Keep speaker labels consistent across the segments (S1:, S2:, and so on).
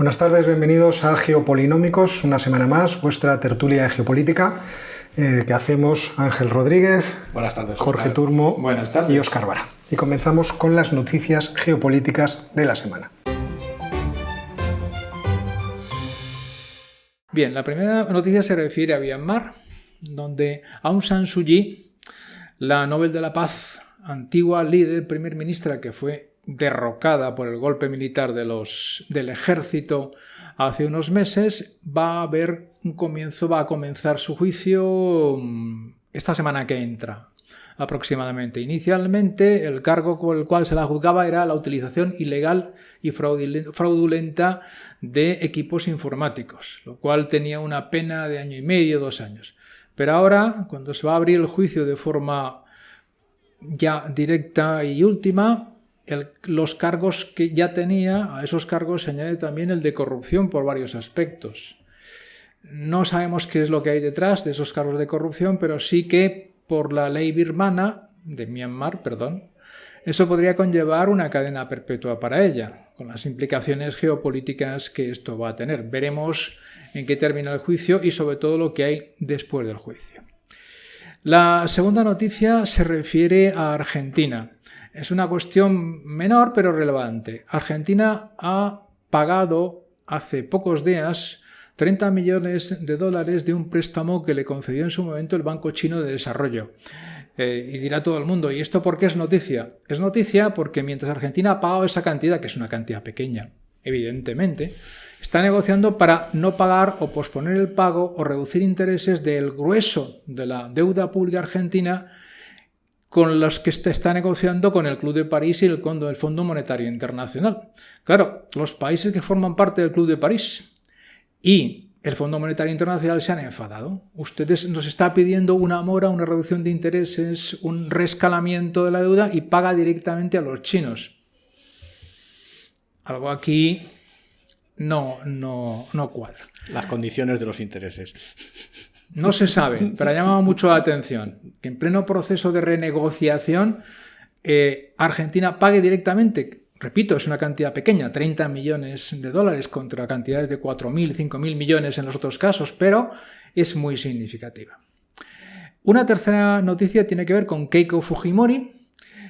S1: Buenas tardes, bienvenidos a Geopolinómicos, una semana más, vuestra tertulia de geopolítica que hacemos Ángel Rodríguez,
S2: Buenas tardes,
S1: Jorge Turmo
S2: Buenas tardes.
S1: y Óscar Vara. Y comenzamos con las noticias geopolíticas de la semana.
S2: Bien, la primera noticia se refiere a Myanmar, donde Aung San Suu Kyi, la Nobel de la Paz, antigua líder, primer ministra que fue derrocada por el golpe militar del ejército hace unos meses, va a comenzar su juicio esta semana que entra, aproximadamente. Inicialmente, el cargo con el cual se la juzgaba era la utilización ilegal y fraudulenta de equipos informáticos, lo cual tenía una pena de 1 año y medio, 2 años. Pero ahora, cuando se va a abrir el juicio de forma ya directa y última, los cargos que ya tenía, a esos cargos se añade también el de corrupción por varios aspectos. No sabemos qué es lo que hay detrás de esos cargos de corrupción, pero sí que por la ley birmana, de Myanmar, eso podría conllevar una cadena perpetua para ella, con las implicaciones geopolíticas que esto va a tener. Veremos en qué termina el juicio y sobre todo lo que hay después del juicio. La segunda noticia se refiere a Argentina. Es una cuestión menor pero relevante. Argentina ha pagado hace pocos días $30 millones de un préstamo que le concedió en su momento el Banco Chino de Desarrollo. Y dirá todo el mundo, ¿y esto por qué es noticia? Es noticia porque mientras Argentina ha pagado esa cantidad, que es una cantidad pequeña, evidentemente, está negociando para no pagar o posponer el pago o reducir intereses del grueso de la deuda pública argentina con los que está negociando con el Club de París y el Fondo Monetario Internacional. Claro, los países que forman parte del Club de París y el Fondo Monetario Internacional se han enfadado. Ustedes nos está pidiendo una mora, una reducción de intereses, un reescalamiento de la deuda y paga directamente a los chinos. Algo aquí no cuadra.
S3: Las condiciones de los intereses.
S2: No se sabe, pero ha llamado mucho la atención que en pleno proceso de renegociación Argentina pague directamente. Repito, es una cantidad pequeña, $30 millones contra cantidades de 4.000, 5.000 millones en los otros casos, pero es muy significativa. Una tercera noticia tiene que ver con Keiko Fujimori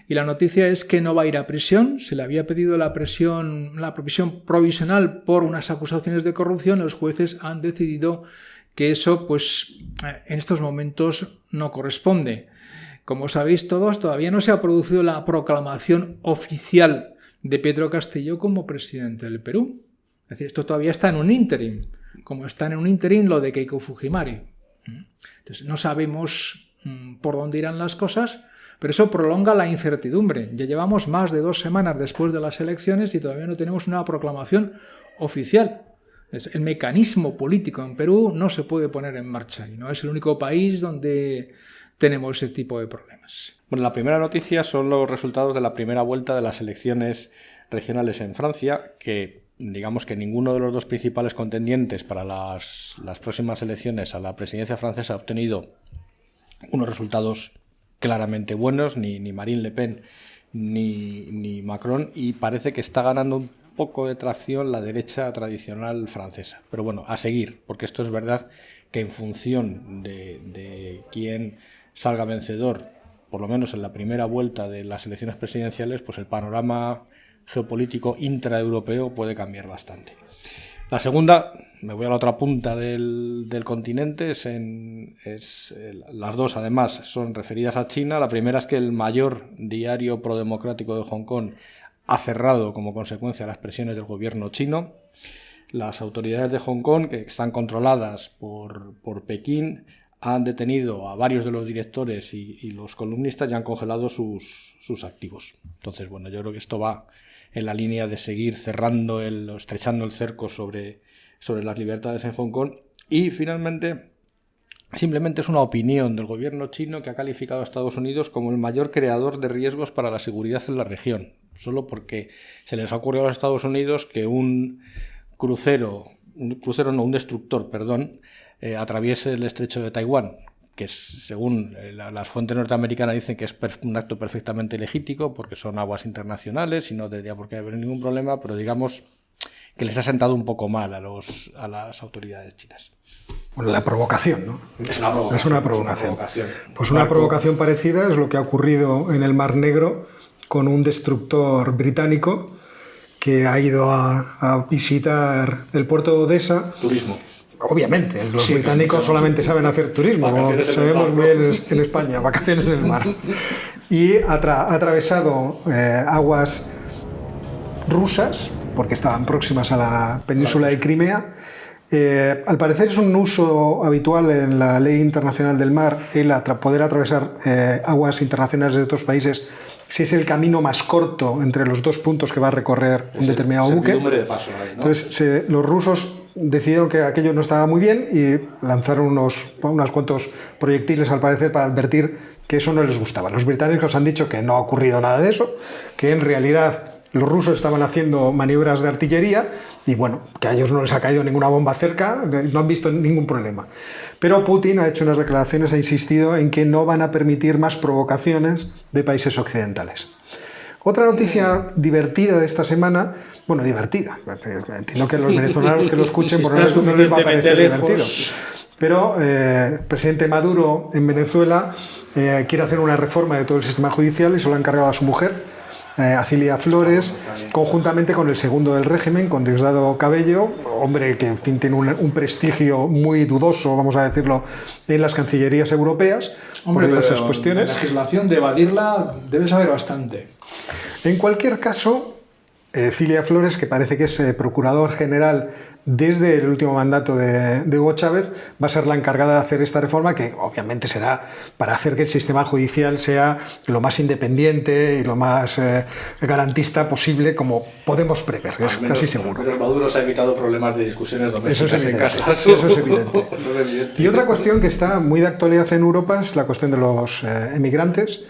S2: y la noticia es que no va a ir a prisión. Se le había pedido la prisión provisional por unas acusaciones de corrupción. Los jueces han decidido que eso, en estos momentos no corresponde. Como sabéis todos, todavía no se ha producido la proclamación oficial de Pedro Castillo como presidente del Perú. Es decir, esto todavía está en un ínterim, como está en un ínterim lo de Keiko Fujimori. Entonces, no sabemos por dónde irán las cosas, pero eso prolonga la incertidumbre. Ya llevamos más de 2 semanas después de las elecciones y todavía no tenemos una proclamación oficial. El mecanismo político en Perú no se puede poner en marcha y no es el único país donde tenemos ese tipo de problemas.
S3: Bueno, la primera noticia son los resultados de la primera vuelta de las elecciones regionales en Francia, que digamos que ninguno de los dos principales contendientes para las próximas elecciones a la presidencia francesa ha obtenido unos resultados claramente buenos, ni Marine Le Pen ni Macron, y parece que está ganando un poco de tracción la derecha tradicional francesa. Pero bueno, a seguir, porque esto es verdad que en función de quién salga vencedor, por lo menos en la primera vuelta de las elecciones presidenciales, pues el panorama geopolítico intraeuropeo puede cambiar bastante. La segunda, me voy a la otra punta del continente, las dos además son referidas a China. La primera es que el mayor diario prodemocrático de Hong Kong ha cerrado como consecuencia de las presiones del gobierno chino. Las autoridades de Hong Kong, que están controladas por Pekín, han detenido a varios de los directores y los columnistas y han congelado sus activos. Entonces, bueno, yo creo que esto va en la línea de seguir estrechando el cerco sobre las libertades en Hong Kong. Y finalmente, simplemente es una opinión del gobierno chino que ha calificado a Estados Unidos como el mayor creador de riesgos para la seguridad en la región, solo porque se les ha ocurrido a los Estados Unidos que un destructor, atraviese el estrecho de Taiwán, que según las fuentes norteamericanas dicen que es un acto perfectamente legítimo porque son aguas internacionales y no tendría por qué haber ningún problema, pero digamos que les ha sentado un poco mal a las autoridades chinas.
S1: Bueno, la provocación, ¿no?
S3: Es una provocación.
S1: Es una provocación. Pues una provocación parecida es lo que ha ocurrido en el Mar Negro con un destructor británico que ha ido a visitar el puerto de Odessa.
S3: Turismo.
S1: Obviamente, los británicos solamente saben hacer turismo, como sabemos muy bien en España, vacaciones en el mar. Y ha atravesado aguas rusas, porque estaban próximas a la península de Crimea. Al parecer es un uso habitual en la ley internacional del mar el poder atravesar aguas internacionales de otros países si es el camino más corto entre los dos puntos que va a recorrer un determinado buque.
S3: De paso ahí, ¿no?
S1: Entonces los rusos decidieron que aquello no estaba muy bien y lanzaron unos cuantos proyectiles al parecer para advertir que eso no les gustaba. Los británicos han dicho que no ha ocurrido nada de eso, que en realidad los rusos estaban haciendo maniobras de artillería y bueno, que a ellos no les ha caído ninguna bomba cerca, no han visto ningún problema. Pero Putin ha hecho unas declaraciones, ha insistido en que no van a permitir más provocaciones de países occidentales. Otra noticia divertida de esta semana, bueno, divertida, entiendo que los venezolanos que lo escuchen por no les va a parecer divertido. Pero el presidente Maduro en Venezuela quiere hacer una reforma de todo el sistema judicial y se lo ha encargado a su mujer, a Cilia Flores, conjuntamente con el segundo del régimen, con Diosdado Cabello, hombre que en fin tiene un prestigio muy dudoso, vamos a decirlo, en las cancillerías europeas,
S2: hombre,
S1: por diversas cuestiones.
S2: La legislación de evadirla debe saber bastante.
S1: En cualquier caso, Cilia Flores, que parece que es procurador general desde el último mandato de Hugo Chávez, va a ser la encargada de hacer esta reforma, que obviamente será para hacer que el sistema judicial sea lo más independiente y lo más garantista posible, como podemos prever, es casi seguro.
S3: Pero Maduro se ha evitado problemas de discusiones domésticas en casa.
S1: Eso es evidente. Y otra cuestión que está muy de actualidad en Europa es la cuestión de los emigrantes,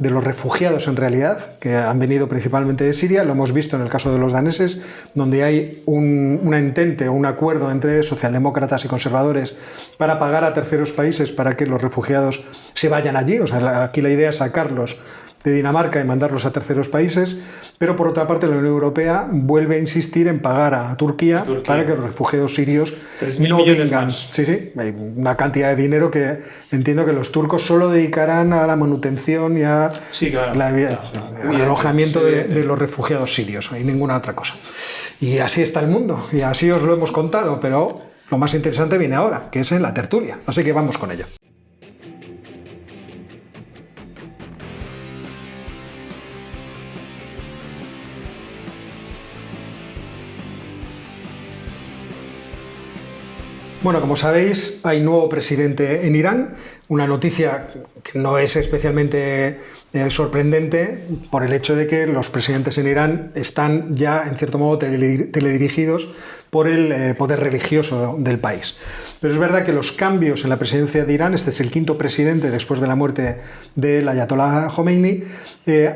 S1: de los refugiados en realidad, que han venido principalmente de Siria. Lo hemos visto en el caso de los daneses, donde hay un acuerdo entre socialdemócratas y conservadores para pagar a terceros países para que los refugiados se vayan allí. O sea, aquí la idea es sacarlos de Dinamarca y mandarlos a terceros países, pero por otra parte la Unión Europea vuelve a insistir en pagar a Turquía para que los refugiados sirios no vengan. Sí, hay una cantidad de dinero que entiendo que los turcos solo dedicarán a la manutención y a el alojamiento de los refugiados sirios, y ninguna otra cosa. Y así está el mundo, y así os lo hemos contado, pero lo más interesante viene ahora, que es en la tertulia, así que vamos con ello. Bueno, como sabéis, hay nuevo presidente en Irán, una noticia que no es especialmente sorprendente por el hecho de que los presidentes en Irán están ya, en cierto modo, teledirigidos por el poder religioso del país. Pero es verdad que los cambios en la presidencia de Irán, este es el quinto presidente después de la muerte del Ayatollah Khomeini,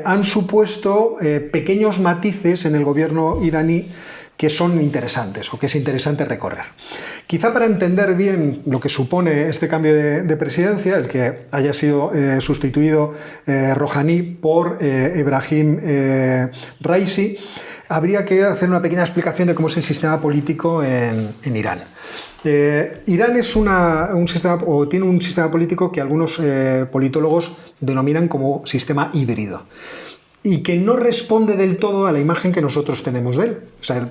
S1: han supuesto pequeños matices en el gobierno iraní que son interesantes o que es interesante recorrer. Quizá para entender bien lo que supone este cambio de presidencia, el que haya sido sustituido Rouhani por Ebrahim Raisi, habría que hacer una pequeña explicación de cómo es el sistema político en Irán. Irán es tiene un sistema político que algunos politólogos denominan como sistema híbrido, y que no responde del todo a la imagen que nosotros tenemos de él. O sea,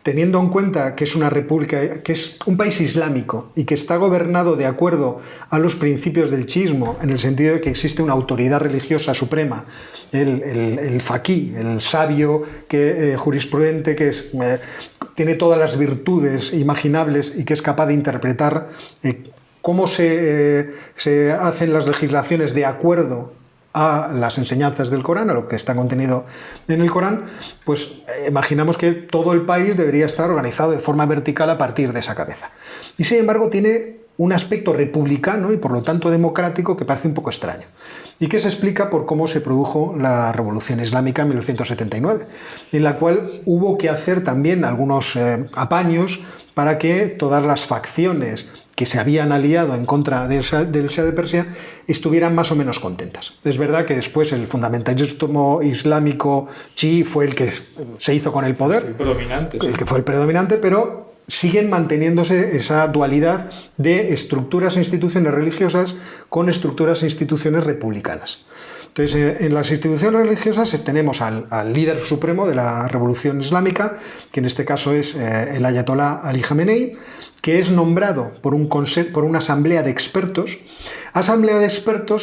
S1: teniendo en cuenta que es una república, que es un país islámico y que está gobernado de acuerdo a los principios del chiismo, en el sentido de que existe una autoridad religiosa suprema, el faquí, el sabio jurisprudente que tiene todas las virtudes imaginables y que es capaz de interpretar cómo se hacen las legislaciones de acuerdo a las enseñanzas del Corán, a lo que está contenido en el Corán, pues imaginamos que todo el país debería estar organizado de forma vertical a partir de esa cabeza. Y sin embargo tiene un aspecto republicano y por lo tanto democrático que parece un poco extraño, y que se explica por cómo se produjo la Revolución Islámica en 1979, en la cual hubo que hacer también algunos apaños para que todas las facciones que se habían aliado en contra del Shah de Persia estuvieran más o menos contentas. Es verdad que después el fundamentalismo islámico chií fue el que se hizo con el poder,
S2: el predominante,
S1: el que fue el predominante, pero siguen manteniéndose esa dualidad de estructuras e instituciones religiosas con estructuras e instituciones republicanas. Entonces, en las instituciones religiosas tenemos al líder supremo de la revolución islámica, que en este caso es el ayatolá Ali Jamenei, que es nombrado por una asamblea de expertos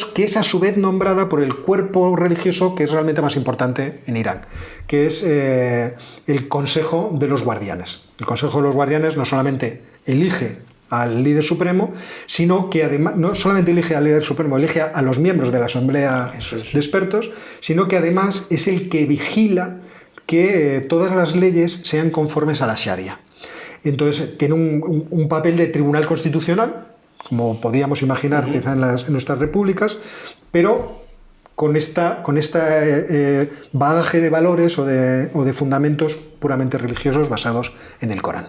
S1: que es a su vez nombrada por el cuerpo religioso que es realmente más importante en Irán, que es el Consejo de los Guardianes. El Consejo de los Guardianes no solamente elige al líder supremo, sino que además no solamente elige al líder supremo, elige a los miembros de la asamblea de expertos, sino que además es el que vigila que todas las leyes sean conformes a la Sharia. Entonces tiene un papel de tribunal constitucional, como podíamos imaginar quizá en nuestras repúblicas, pero con esta bagaje de valores o de fundamentos puramente religiosos basados en el Corán.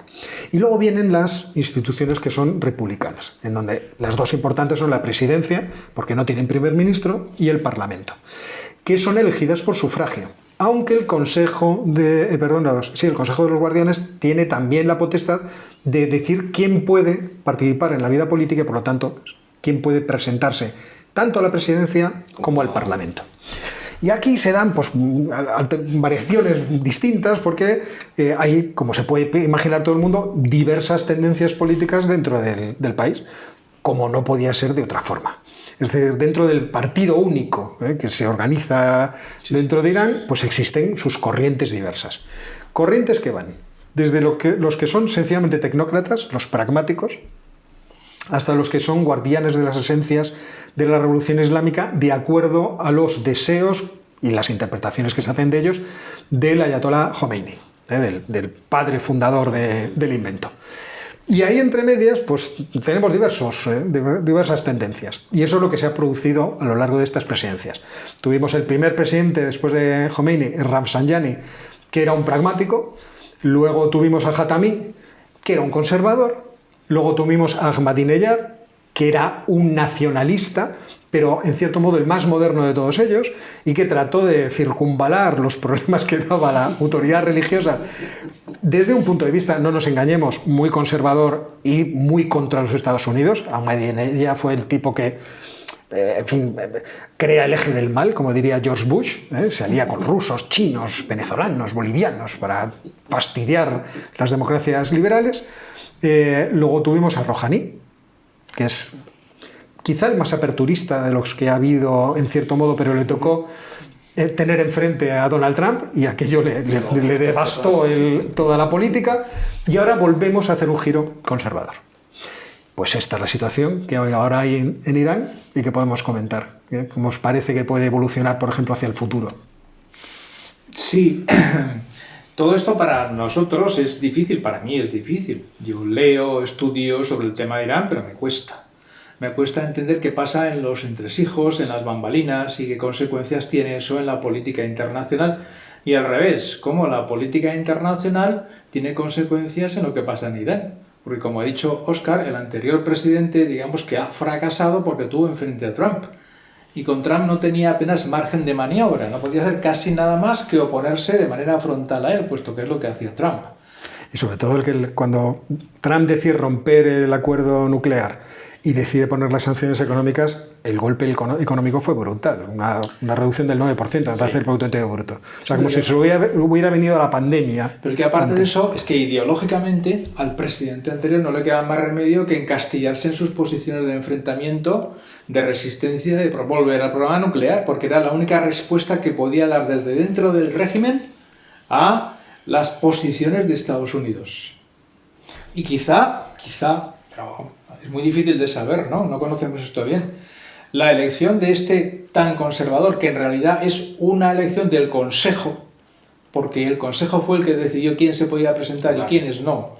S1: Y luego vienen las instituciones que son republicanas, en donde las dos importantes son la presidencia, porque no tienen primer ministro, y el parlamento, que son elegidas por sufragio. Aunque el Consejo de los Guardianes tiene también la potestad de decir quién puede participar en la vida política y, por lo tanto, quién puede presentarse tanto a la presidencia como al Parlamento. Y aquí se dan variaciones distintas porque hay, como se puede imaginar todo el mundo, diversas tendencias políticas dentro del país, como no podía ser de otra forma. Es decir, dentro del partido único que se organiza dentro de Irán, pues existen sus corrientes diversas. Corrientes que van desde los que son sencillamente tecnócratas, los pragmáticos, hasta los que son guardianes de las esencias de la revolución islámica de acuerdo a los deseos y las interpretaciones que se hacen de ellos del ayatolá Jomeini, del padre fundador del invento. Y ahí entre medias pues tenemos diversas tendencias, y eso es lo que se ha producido a lo largo de estas presidencias. Tuvimos el primer presidente después de Jomeini, Rafsanjani, que era un pragmático. Luego tuvimos a Khatami, que era un conservador. Luego tuvimos a Ahmadinejad, que era un nacionalista, pero en cierto modo el más moderno de todos ellos, y que trató de circunvalar los problemas que daba la autoridad religiosa desde un punto de vista, no nos engañemos, muy conservador y muy contra los Estados Unidos. Ahmadinejad fue el tipo que crea el eje del mal, como diría George Bush, se alía con rusos, chinos, venezolanos, bolivianos para fastidiar las democracias liberales. Luego tuvimos a Rouhani, que es quizá el más aperturista de los que ha habido en cierto modo, pero le tocó tener enfrente a Donald Trump y aquello le devastó toda la política, y ahora volvemos a hacer un giro conservador. Pues esta es la situación que ahora hay en Irán y que podemos comentar. ¿Cómo os parece que puede evolucionar, por ejemplo, hacia el futuro?
S2: Sí, todo esto para nosotros es difícil, para mí es difícil. Yo leo, estudio sobre el tema de Irán, pero me cuesta. Me cuesta entender qué pasa en los entresijos, en las bambalinas, y qué consecuencias tiene eso en la política internacional. Y al revés, cómo la política internacional tiene consecuencias en lo que pasa en Irán. Porque, como ha dicho Óscar, el anterior presidente, digamos que ha fracasado porque tuvo enfrente a Trump. Y con Trump no tenía apenas margen de maniobra, no podía hacer casi nada más que oponerse de manera frontal a él, puesto que es lo que hacía Trump.
S1: Y sobre todo cuando Trump decide romper el acuerdo nuclear y decide poner las sanciones económicas, el golpe económico fue brutal, una reducción del 9%, me parece, el Producto Interior Bruto. O sea, como si se hubiera venido la pandemia.
S2: Pero es que aparte de eso, es que ideológicamente al presidente anterior no le queda más remedio que encastillarse en sus posiciones de enfrentamiento, de resistencia, de volver al programa nuclear, porque era la única respuesta que podía dar desde dentro del régimen a las posiciones de Estados Unidos. Y quizá, pero es muy difícil de saber, ¿no? No conocemos esto bien. La elección de este tan conservador, que en realidad es una elección del Consejo, porque el Consejo fue el que decidió quién se podía presentar y quiénes no,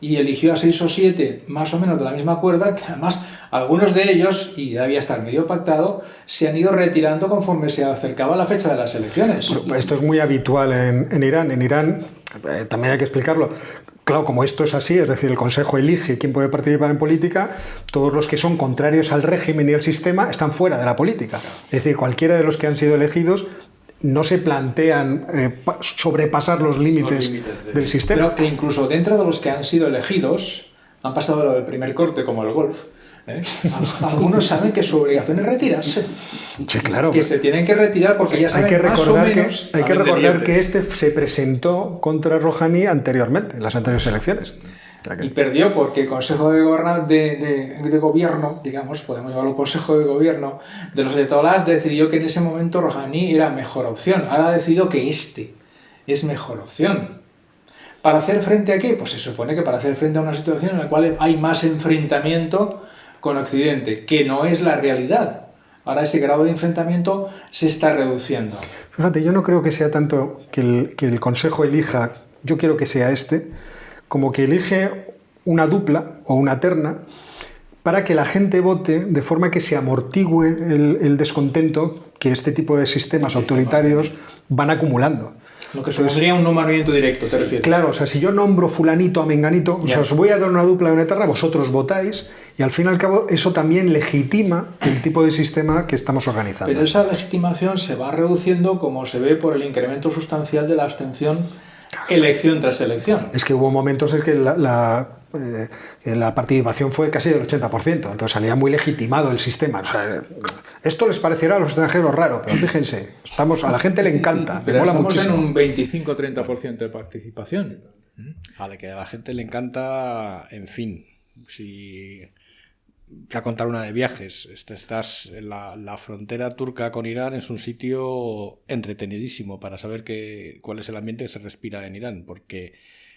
S2: y eligió a 6 o 7 más o menos de la misma cuerda, que además algunos de ellos, y debía estar medio pactado, se han ido retirando conforme se acercaba la fecha de las elecciones.
S1: Esto es muy habitual en Irán. En Irán, también hay que explicarlo, claro, como esto es así, es decir, el Consejo elige quién puede participar en política, todos los que son contrarios al régimen y al sistema están fuera de la política. Es decir, cualquiera de los que han sido elegidos no se plantean sobrepasar los límites del sistema.
S2: Pero que incluso dentro de los que han sido elegidos, han pasado lo del primer corte como el golf. Algunos saben que su obligación es retirarse.
S1: Sí, claro.
S2: Que se tienen que retirar porque ya saben más o menos.
S1: Hay que recordar que este se presentó contra Rouhani anteriormente, en las anteriores elecciones.
S2: Y perdió porque el Consejo de Gobierno, digamos, podemos llamarlo Consejo de Gobierno, de los ayatolás decidió que en ese momento Rouhani era mejor opción. Ahora ha decidido que este es mejor opción. ¿Para hacer frente a qué? Pues se supone que para hacer frente a una situación en la cual hay más enfrentamiento con Occidente, que no es la realidad. Ahora ese grado de enfrentamiento se está reduciendo.
S1: Fíjate, yo no creo que sea tanto que el Consejo elija, yo quiero que sea como que elige una dupla o una terna para que la gente vote de forma que se amortigüe el descontento que este tipo de sistemas autoritarios van acumulando.
S2: Lo que supondría un nombramiento directo, ¿te refieres?
S1: Claro, o sea, si yo nombro fulanito a menganito, o sea, os voy a dar una dupla y una terna, vosotros votáis, y al fin y al cabo eso también legitima el tipo de sistema que estamos organizando.
S2: Pero esa legitimación se va reduciendo como se ve por el incremento sustancial de la abstención elección tras elección.
S1: Es que hubo momentos en que la participación fue casi del 80%, entonces salía muy legitimado el sistema. O sea, esto les parecerá a los extranjeros raro, pero fíjense, a la gente le encanta,
S2: pero
S1: le mola
S2: estamos
S1: muchísimo.
S2: En un 25-30% de participación.
S3: A la que a la gente le encanta, en fin, si voy a contar una de viajes. Estás en la frontera turca con Irán, es un sitio entretenidísimo para saber cuál es el ambiente que se respira en Irán, porque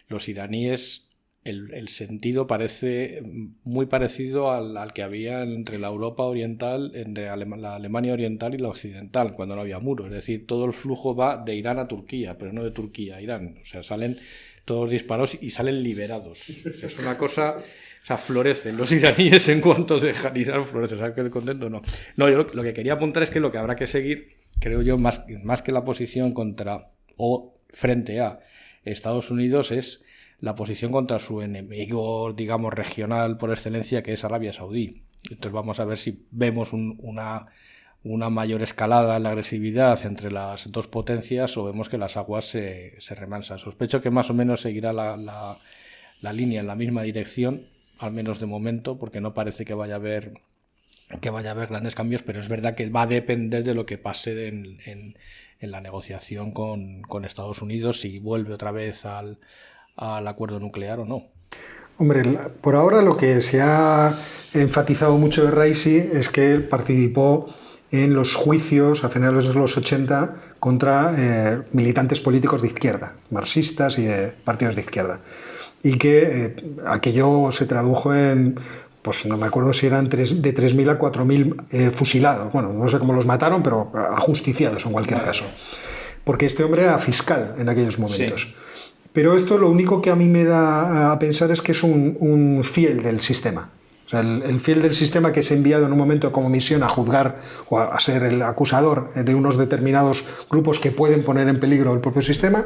S3: los iraníes, el sentido parece muy parecido al que había entre la Europa oriental, entre la Alemania oriental y la occidental, cuando no había muro. Es decir, todo el flujo va de Irán a Turquía, pero no de Turquía a Irán. O sea, salen todos disparos y salen liberados. O sea, es una cosa... O sea, florecen los iraníes en cuanto dejan Irán, florecen. ¿Sabes qué contento? No, yo lo que quería apuntar es que lo que habrá que seguir, creo yo, más que la posición contra o frente a Estados Unidos, es la posición contra su enemigo, digamos, regional por excelencia, que es Arabia Saudí. Entonces vamos a ver si vemos una mayor escalada en la agresividad entre las dos potencias o vemos que las aguas se remansan. Sospecho que más o menos seguirá la línea en la misma dirección, al menos de momento, porque no parece que vaya a haber grandes cambios, pero es verdad que va a depender de lo que pase en la negociación con Estados Unidos, si vuelve otra vez al acuerdo nuclear o no.
S1: Hombre, por ahora lo que se ha enfatizado mucho de Raisi es que él participó en los juicios a finales de los 80 contra militantes políticos de izquierda, marxistas y de partidos de izquierda. Y que aquello se tradujo en, pues no me acuerdo si eran de 3.000 a 4.000 fusilados. Bueno, no sé cómo los mataron, pero ajusticiados en cualquier caso. Porque este hombre era fiscal en aquellos momentos. Sí. Pero esto lo único que a mí me da a pensar es que es un fiel del sistema. O sea, el fiel del sistema que es enviado en un momento como misión a juzgar o a ser el acusador de unos determinados grupos que pueden poner en peligro el propio sistema,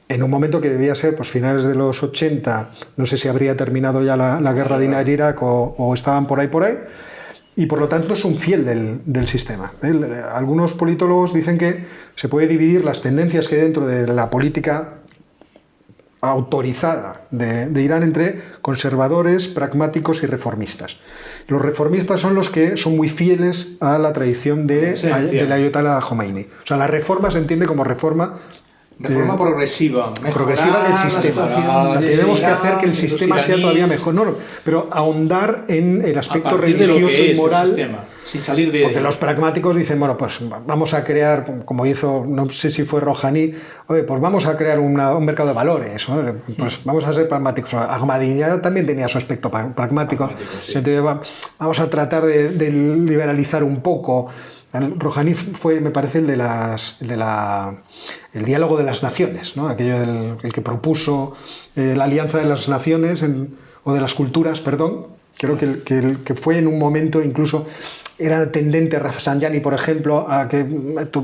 S1: en un momento que debía ser pues finales de los 80, no sé si habría terminado ya la guerra de Irak o estaban por ahí, y por lo tanto es un fiel del sistema. Algunos politólogos dicen que se puede dividir las tendencias que hay dentro de la política autorizada de Irán entre conservadores, pragmáticos y reformistas. Los reformistas son los que son muy fieles a la tradición del Ayatollah Khomeini. O sea, la reforma se entiende como reforma
S2: progresiva.
S1: Progresiva del sistema. O sea, tenemos que hacer que el sistema sea todavía mejor. No, pero ahondar en el aspecto religioso y moral.
S2: Sin salir de...
S1: Porque los pragmáticos dicen, bueno, pues vamos a crear, como hizo, no sé si fue Rouhani, oye, pues vamos a crear un mercado de valores, ¿no? Pues vamos a ser pragmáticos. Ahmadinejad también tenía su aspecto pragmático. Sí. Entonces, vamos a tratar de liberalizar un poco. Rouhani fue, me parece, el diálogo de las naciones, ¿no? Aquello el que propuso la alianza de las naciones o de las culturas, perdón. Creo que fue en un momento incluso era tendente Rafsanjani, por ejemplo, a que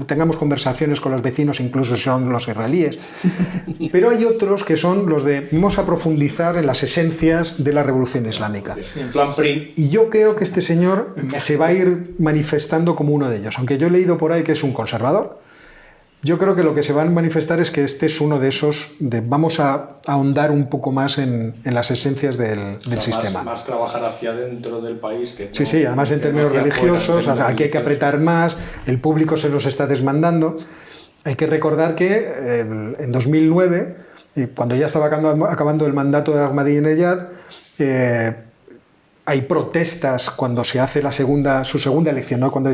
S1: tengamos conversaciones con los vecinos, incluso si son los israelíes. Pero hay otros que son los de vamos a profundizar en las esencias de la revolución islámica.
S2: Sí, en plan PRI.
S1: Y yo creo que este señor se va a ir manifestando como uno de ellos. Aunque yo he leído por ahí que es un conservador, yo creo que lo que se va a manifestar es que este es uno de esos, vamos a ahondar un poco más en las esencias del sistema.
S3: Más trabajar hacia dentro del país. Que no,
S1: sí, además en términos religiosos, aquí hay que apretar más, el público se nos está desmandando. Hay que recordar que en 2009, cuando ya estaba acabando el mandato de Ahmadinejad, hay protestas cuando se hace su segunda elección, no cuando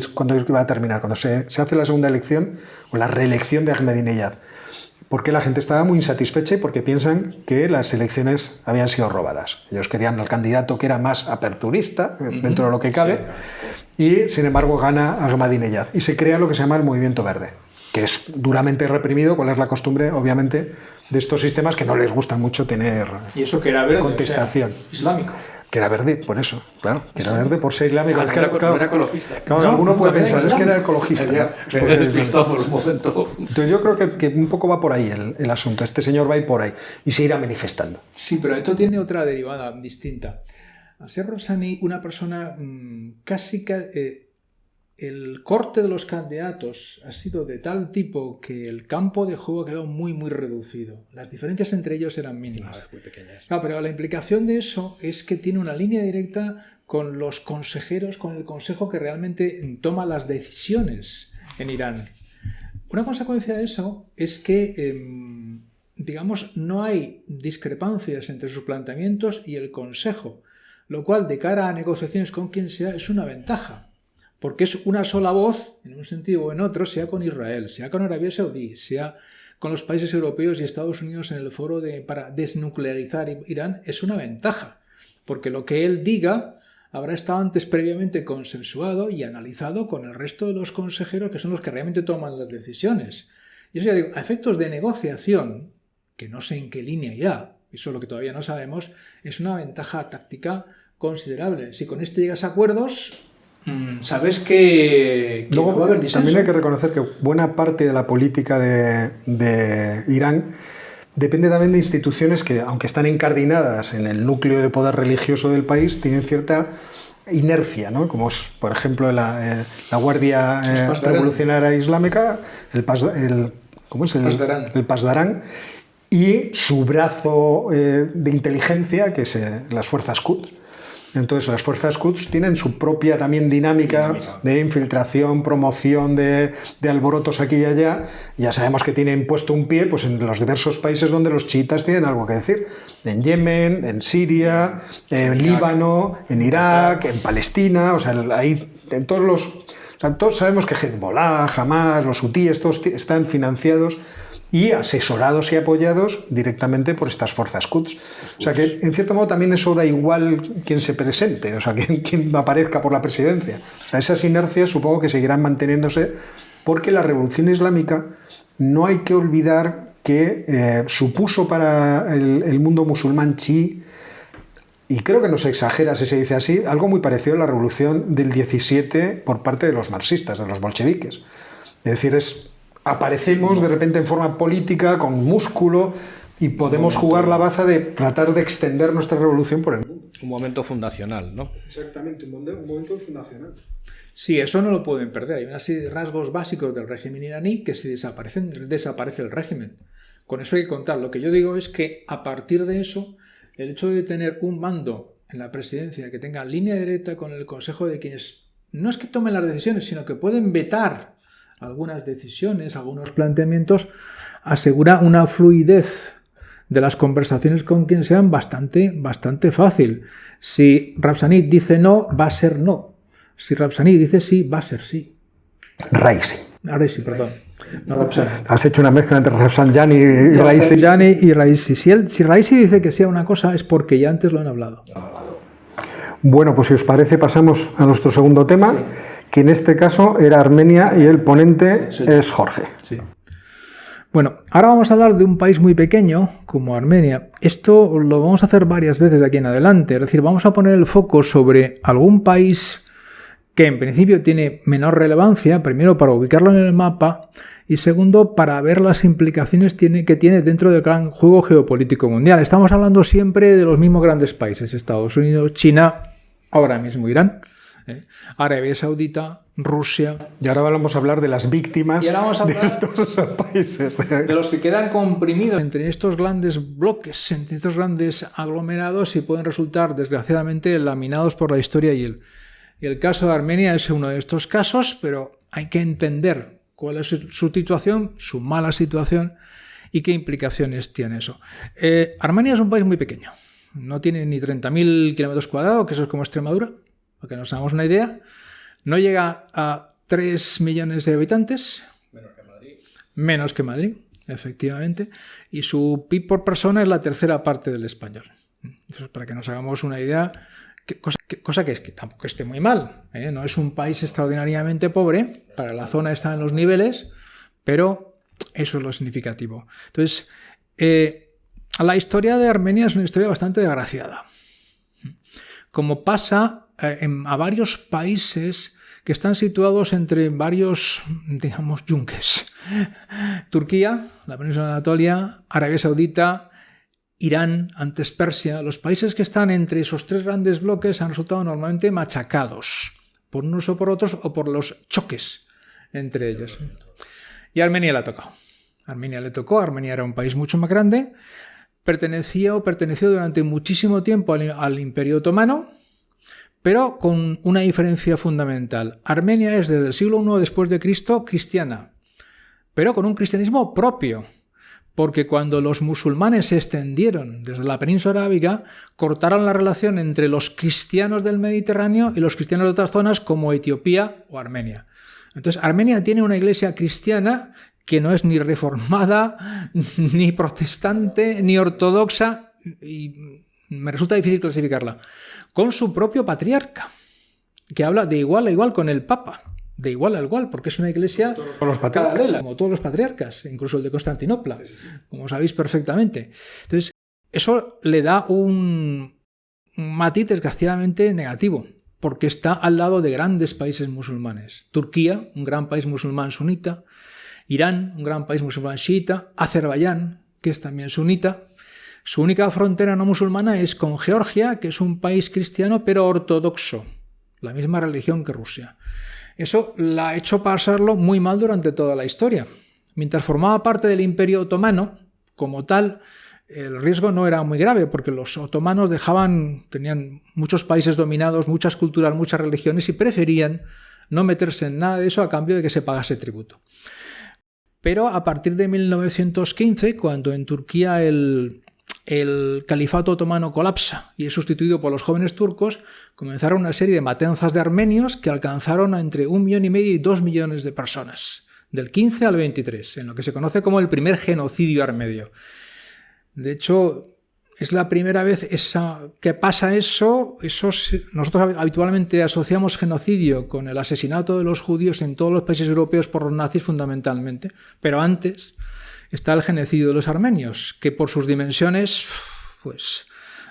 S1: va a terminar, cuando se hace la segunda elección o la reelección de Ahmadinejad, porque la gente estaba muy insatisfecha y porque piensan que las elecciones habían sido robadas. Ellos querían al candidato que era más aperturista, dentro de lo que cabe, y sin embargo gana Ahmadinejad. Y se crea lo que se llama el Movimiento Verde, que es duramente reprimido, cual es la costumbre, obviamente, de estos sistemas que no les gusta mucho tener
S2: ¿Y eso que era verde?
S1: contestación.
S2: O sea, islámico.
S1: Que era verde, por eso, claro, que era verde por ser islámico.
S3: No era ecologista.
S1: Claro, alguno puede pensar, es que era ecologista.
S3: Me he despistado por un momento.
S1: Entonces yo creo que un poco va por ahí el asunto, este señor va a ir por ahí y se irá manifestando.
S2: Sí, pero esto tiene otra derivada distinta. Al ser Robzani una persona casi... el corte de los candidatos ha sido de tal tipo que el campo de juego ha quedado muy, muy reducido. Las diferencias entre ellos eran mínimas.
S3: Muy pequeñas.
S2: Claro, pero la implicación de eso es que tiene una línea directa con los consejeros, con el consejo que realmente toma las decisiones en Irán. Una consecuencia de eso es que, digamos, no hay discrepancias entre sus planteamientos y el consejo, lo cual de cara a negociaciones con quien sea es una ventaja. Porque es una sola voz, en un sentido o en otro, sea con Israel, sea con Arabia Saudí, sea con los países europeos y Estados Unidos en el foro para desnuclearizar Irán, es una ventaja. Porque lo que él diga habrá estado antes previamente consensuado y analizado con el resto de los consejeros que son los que realmente toman las decisiones. Y eso ya digo, a efectos de negociación, que no sé en qué línea irá, eso es lo que todavía no sabemos, es una ventaja táctica considerable. Si con este llegas a acuerdos... sabes que
S1: luego
S2: no va a haber disenso.
S1: También hay que reconocer que buena parte de la política de Irán depende también de instituciones que, aunque están incardinadas en el núcleo de poder religioso del país, tienen cierta inercia, ¿no? Como es, por ejemplo, la Guardia Revolucionaria Islámica, el Pasdarán, y su brazo de inteligencia, que es las fuerzas Quds. Entonces las fuerzas Quds tienen su propia también dinámica de infiltración, promoción de alborotos aquí y allá. Ya sabemos que tienen puesto un pie pues, en los diversos países donde los chiitas tienen algo que decir. En Yemen, en Siria, en Líbano, en Irak, en Palestina, o sea, ahí en todos los... O sea, todos sabemos que Hezbollah, Hamas, los hutíes, todos están financiados y asesorados y apoyados directamente por estas fuerzas Quds. O sea que, en cierto modo, también eso da igual quién se presente, o sea, quién aparezca por la presidencia. O sea, esas inercias supongo que seguirán manteniéndose porque la revolución islámica no hay que olvidar que supuso para el mundo musulmán chií, y creo que no se exagera si se dice así, algo muy parecido a la revolución del 17 por parte de los marxistas, de los bolcheviques. Es decir, aparecemos de repente en forma política, con músculo, y podemos jugar la baza de tratar de extender nuestra revolución por el mundo.
S3: Un momento fundacional, ¿no?
S1: Exactamente, un momento fundacional.
S2: Sí, eso no lo pueden perder. Hay una serie de rasgos básicos del régimen iraní que si desaparecen, desaparece el régimen. Con eso hay que contar. Lo que yo digo es que a partir de eso, el hecho de tener un mando en la presidencia que tenga línea directa con el consejo de quienes no es que tomen las decisiones, sino que pueden vetar algunas decisiones, algunos planteamientos, asegura una fluidez de las conversaciones con quien sean bastante fácil. Si Rafsanjani dice no, va a ser no. Si Rafsanjani dice sí, va a ser sí.
S1: Raisi,
S2: perdón. No, Rafsanjani.
S1: Has hecho una mezcla entre Rafsanjani y Raisi.
S2: Rafsanjani y Raisi. Si Raisi dice que sea una cosa es porque ya antes lo han hablado.
S1: Bueno, pues si os parece pasamos a nuestro segundo tema, sí, que en este caso era Armenia y el ponente es Jorge.
S2: Sí. Bueno, ahora vamos a hablar de un país muy pequeño como Armenia. Esto lo vamos a hacer varias veces de aquí en adelante. Es decir, vamos a poner el foco sobre algún país que en principio tiene menor relevancia, primero para ubicarlo en el mapa y segundo para ver las implicaciones que tiene dentro del gran juego geopolítico mundial. Estamos hablando siempre de los mismos grandes países, Estados Unidos, China, ahora mismo Irán, Arabia Saudita, Rusia.
S1: Y ahora vamos a hablar de las víctimas de estos países.
S2: De los que quedan comprimidos entre estos grandes bloques, entre estos grandes aglomerados y pueden resultar, desgraciadamente, laminados por la historia y el caso de Armenia es uno de estos casos, pero hay que entender cuál es su situación, su mala situación y qué implicaciones tiene eso. Armenia es un país muy pequeño. No tiene ni 30.000 kilómetros cuadrados, que eso es como Extremadura, para que nos hagamos una idea. No llega a 3 millones de habitantes. Menos que Madrid, efectivamente. Y su PIB por persona es la tercera parte del español. Entonces, para que nos hagamos una idea, cosa que es que tampoco esté muy mal. No es un país extraordinariamente pobre. Para la zona está en los niveles, pero eso es lo significativo. Entonces, la historia de Armenia es una historia bastante desgraciada. Como pasa a varios países que están situados entre varios, digamos, yunques. Turquía, la península de Anatolia, Arabia Saudita, Irán, antes Persia. Los países que están entre esos tres grandes bloques han resultado normalmente machacados por unos o por otros o por los choques entre ellos. Y a Armenia le ha tocado. Armenia era un país mucho más grande, perteneció durante muchísimo tiempo al Imperio Otomano, pero con una diferencia fundamental. Armenia es desde el siglo I después de Cristo cristiana, pero con un cristianismo propio, porque cuando los musulmanes se extendieron desde la península arábiga, cortaron la relación entre los cristianos del Mediterráneo y los cristianos de otras zonas como Etiopía o Armenia. Entonces, Armenia tiene una iglesia cristiana que no es ni reformada, ni protestante, ni ortodoxa, y me resulta difícil clasificarla, con su propio patriarca, que habla de igual a igual con el Papa, de igual a igual, porque es una iglesia paralela, como todos los patriarcas, incluso el de Constantinopla, como sabéis perfectamente. Entonces, eso le da un matiz desgraciadamente negativo, porque está al lado de grandes países musulmanes. Turquía, un gran país musulmán sunita, Irán, un gran país musulmán chiita, Azerbaiyán, que es también sunita. Su única frontera no musulmana es con Georgia, que es un país cristiano pero ortodoxo, la misma religión que Rusia. Eso la ha hecho pasarlo muy mal durante toda la historia. Mientras formaba parte del Imperio Otomano, como tal, el riesgo no era muy grave, porque los otomanos tenían muchos países dominados, muchas culturas, muchas religiones, y preferían no meterse en nada de eso a cambio de que se pagase tributo. Pero a partir de 1915, cuando en Turquía el califato otomano colapsa y es sustituido por los jóvenes turcos, comenzaron una serie de matanzas de armenios que alcanzaron a entre 1,5 millones y 2 millones de personas, del 15 al 23, en lo que se conoce como el primer genocidio armenio. De hecho, es la primera vez que pasa eso. Nosotros habitualmente asociamos genocidio con el asesinato de los judíos en todos los países europeos por los nazis fundamentalmente, pero antes está el genocidio de los armenios, que por sus dimensiones pues,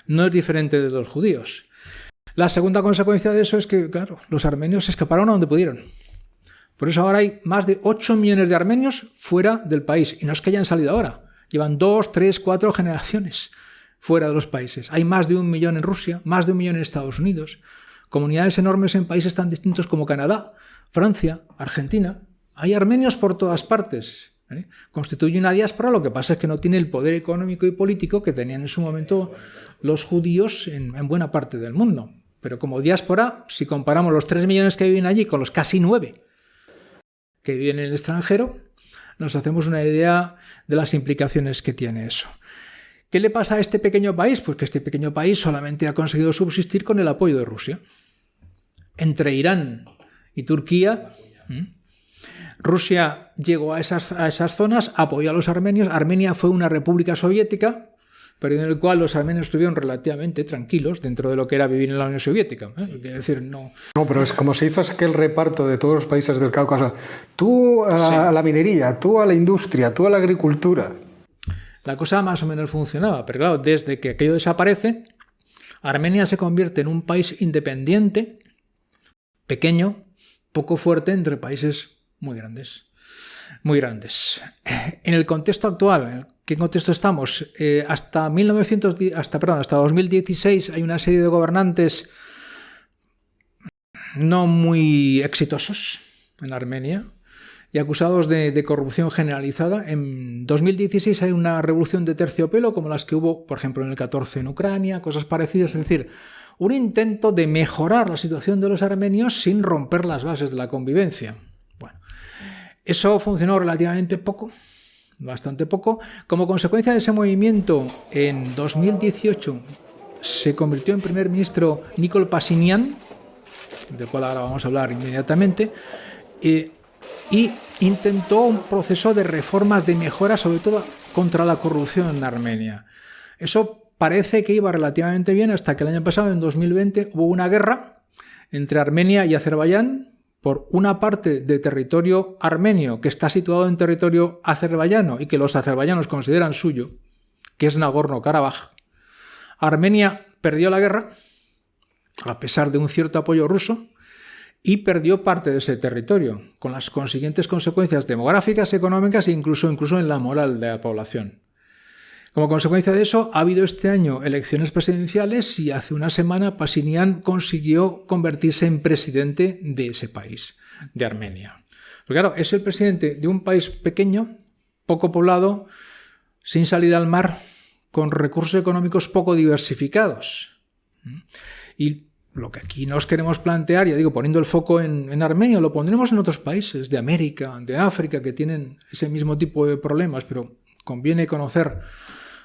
S2: no es diferente de los judíos. La segunda consecuencia de eso es que, claro, los armenios se escaparon a donde pudieron. Por eso ahora hay más de 8 millones de armenios fuera del país. Y no es que hayan salido ahora. Llevan 2, 3, 4 generaciones fuera de los países. Hay más de 1 millón en Rusia, más de 1 millón en Estados Unidos. Comunidades enormes en países tan distintos como Canadá, Francia, Argentina. Hay armenios por todas partes. Constituye una diáspora, lo que pasa es que no tiene el poder económico y político que tenían en su momento los judíos en buena parte del mundo. Pero como diáspora, si comparamos los 3 millones que viven allí con los casi 9 que viven en el extranjero, nos hacemos una idea de las implicaciones que tiene eso. ¿Qué le pasa a este pequeño país? Pues que este pequeño país solamente ha conseguido subsistir con el apoyo de Rusia. Entre Irán y Turquía, Rusia llegó a esas zonas, apoyó a los armenios. Armenia fue una república soviética, pero en el cual los armenios estuvieron relativamente tranquilos dentro de lo que era vivir en la Unión Soviética. Es decir, no,
S1: pero es como se hizo aquel reparto de todos los países del Cáucaso. Tú a la minería, tú a la industria, tú a la agricultura.
S2: La cosa más o menos funcionaba, pero claro, desde que aquello desaparece, Armenia se convierte en un país independiente, pequeño, poco fuerte entre países muy grandes. Muy grandes. En el contexto actual, ¿en qué contexto estamos? Hasta 2016 hay una serie de gobernantes no muy exitosos en Armenia y acusados de corrupción generalizada. En 2016 hay una revolución de terciopelo como las que hubo, por ejemplo, en el 14 en Ucrania, cosas parecidas, es decir, un intento de mejorar la situación de los armenios sin romper las bases de la convivencia. Bueno, eso funcionó relativamente poco, bastante poco. Como consecuencia de ese movimiento, en 2018 se convirtió en primer ministro Nikol Pashinyan, del cual ahora vamos a hablar inmediatamente, y intentó un proceso de reformas, de mejora, sobre todo contra la corrupción en Armenia. Eso parece que iba relativamente bien hasta que el año pasado, en 2020, hubo una guerra entre Armenia y Azerbaiyán por una parte de territorio armenio que está situado en territorio azerbaiyano y que los azerbaiyanos consideran suyo, que es Nagorno-Karabaj. Armenia perdió la guerra, a pesar de un cierto apoyo ruso, y perdió parte de ese territorio, con las consiguientes consecuencias demográficas, económicas e incluso en la moral de la población. Como consecuencia de eso, ha habido este año elecciones presidenciales y hace una semana Pashinyan consiguió convertirse en presidente de ese país, de Armenia. Pero claro, es el presidente de un país pequeño, poco poblado, sin salida al mar, con recursos económicos poco diversificados. Y lo que aquí nos queremos plantear, ya digo, poniendo el foco en Armenia, lo pondremos en otros países de América, de África, que tienen ese mismo tipo de problemas, pero conviene conocer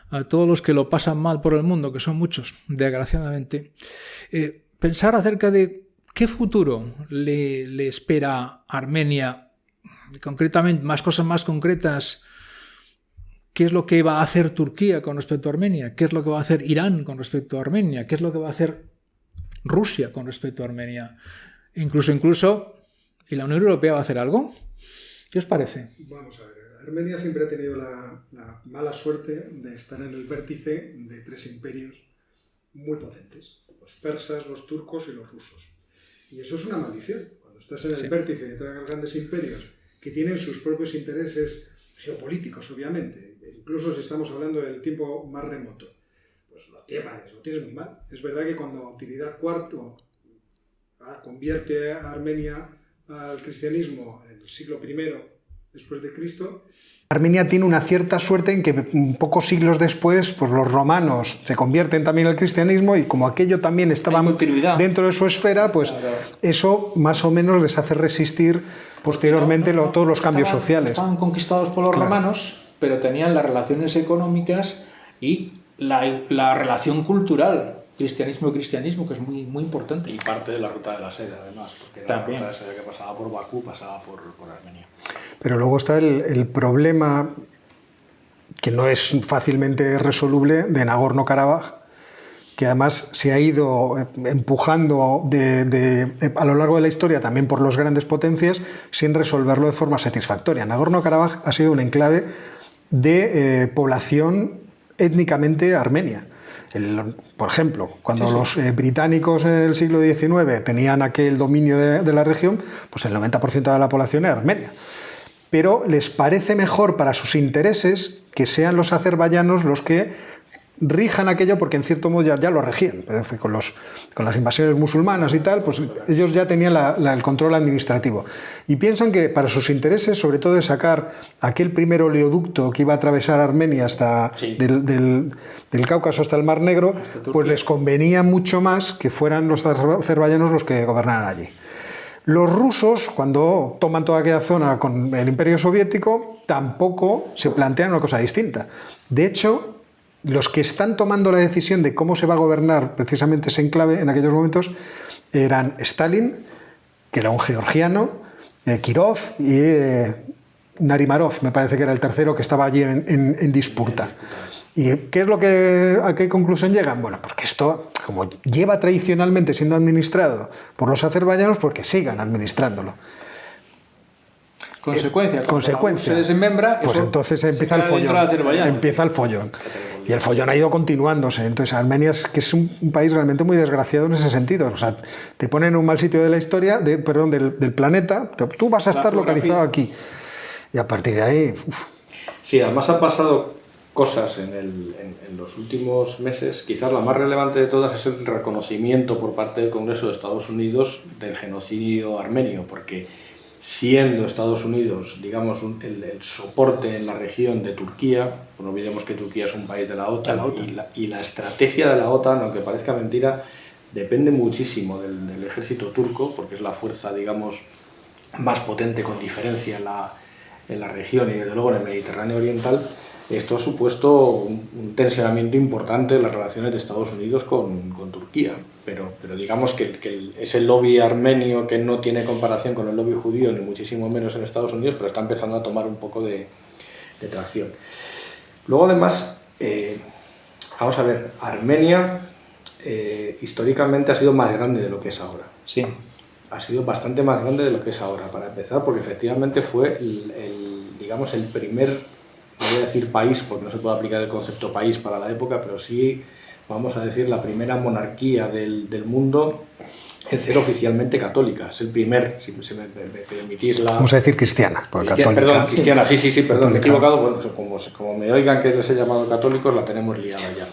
S2: a todos los que lo pasan mal por el mundo, que son muchos, desgraciadamente, pensar acerca de qué futuro le espera a Armenia, concretamente, más cosas más concretas. ¿Qué es lo que va a hacer Turquía con respecto a Armenia? ¿Qué es lo que va a hacer Irán con respecto a Armenia? ¿Qué es lo que va a hacer Rusia con respecto a Armenia? Incluso, ¿y la Unión Europea va a hacer algo? ¿Qué os parece?
S1: Vamos a ver. Armenia siempre ha tenido la mala suerte de estar en el vértice de tres imperios muy potentes: los persas, los turcos y los rusos. Y eso es una maldición. Cuando estás en el vértice de tres grandes imperios que tienen sus propios intereses geopolíticos, obviamente, incluso si estamos hablando del tiempo más remoto, pues lo tienes muy mal. Es verdad que cuando Trinidad IV convierte a Armenia al cristianismo en el siglo I después de Cristo, Armenia tiene una cierta suerte en que pocos siglos después, pues los romanos se convierten también al cristianismo, y como aquello también estaba dentro de su esfera, pues eso más o menos les hace resistir posteriormente todos los cambios sociales.
S2: Estaban conquistados por los romanos, pero tenían las relaciones económicas y la relación cultural, cristianismo, que es muy, muy importante.
S3: Y parte de la ruta de la seda, además, porque
S2: también.
S3: La ruta de la seda que pasaba por Bakú pasaba por Armenia.
S1: Pero luego está el problema, que no es fácilmente resoluble, de Nagorno-Karabaj, que además se ha ido empujando a lo largo de la historia también por las grandes potencias sin resolverlo de forma satisfactoria. Nagorno-Karabaj ha sido un enclave de población étnicamente armenia. Por ejemplo, cuando los británicos en el siglo XIX tenían aquel dominio de la región, pues el 90% de la población era armenia. Pero les parece mejor para sus intereses que sean los azerbaiyanos los que rijan aquello, porque en cierto modo ya lo regían. Con las invasiones musulmanas y tal, pues ellos ya tenían el control administrativo. Y piensan que para sus intereses, sobre todo de sacar aquel primer oleoducto que iba a atravesar Armenia hasta del Cáucaso hasta el Mar Negro, pues les convenía mucho más que fueran los azerbaiyanos los que gobernaran allí. Los rusos, cuando toman toda aquella zona con el Imperio Soviético, tampoco se plantean una cosa distinta. De hecho, los que están tomando la decisión de cómo se va a gobernar precisamente ese enclave en aquellos momentos eran Stalin, que era un georgiano, Kirov y Narimarov, me parece que era el tercero que estaba allí en disputa. ¿Y qué es a qué conclusión llegan? Bueno, porque esto, como lleva tradicionalmente siendo administrado por los azerbaiyanos, pues que sigan administrándolo.
S2: Consecuencia. Se desmembra,
S1: pues entonces empieza el follón. Y el follón ha ido continuándose. Entonces Armenia es un país realmente muy desgraciado en ese sentido. O sea, te ponen en un mal sitio de la historia, del planeta, tú vas a estar localizado aquí. Y a partir de ahí...
S3: Sí, además han pasado cosas en los últimos meses. Quizás la más relevante de todas es el reconocimiento por parte del Congreso de Estados Unidos del genocidio armenio, porque siendo Estados Unidos, digamos, el soporte en la región de Turquía, no olvidemos que Turquía es un país de la OTAN, y la estrategia de la OTAN, aunque parezca mentira, depende muchísimo del ejército turco, porque es la fuerza, digamos, más potente con diferencia en la región y desde luego en el Mediterráneo Oriental. Esto ha supuesto un tensionamiento importante en las relaciones de Estados Unidos con Turquía, pero digamos que ese lobby armenio, que no tiene comparación con el lobby judío, ni muchísimo menos en Estados Unidos, pero está empezando a tomar un poco de tracción. Luego además, vamos a ver, Armenia históricamente ha sido más grande de lo que es ahora.
S2: Sí.
S3: Ha sido bastante más grande de lo que es ahora, para empezar, porque efectivamente fue digamos, el primer, no voy a decir país, porque no se puede aplicar el concepto país para la época, pero sí, vamos a decir, la primera monarquía del mundo en ser oficialmente católica. Es el primer, si me permitís la...
S1: Vamos a decir cristiana, porque católica...
S3: Perdón, cristiana, sí, perdón, me he equivocado. Bueno, como me oigan que les he llamado católicos, la tenemos liada ya.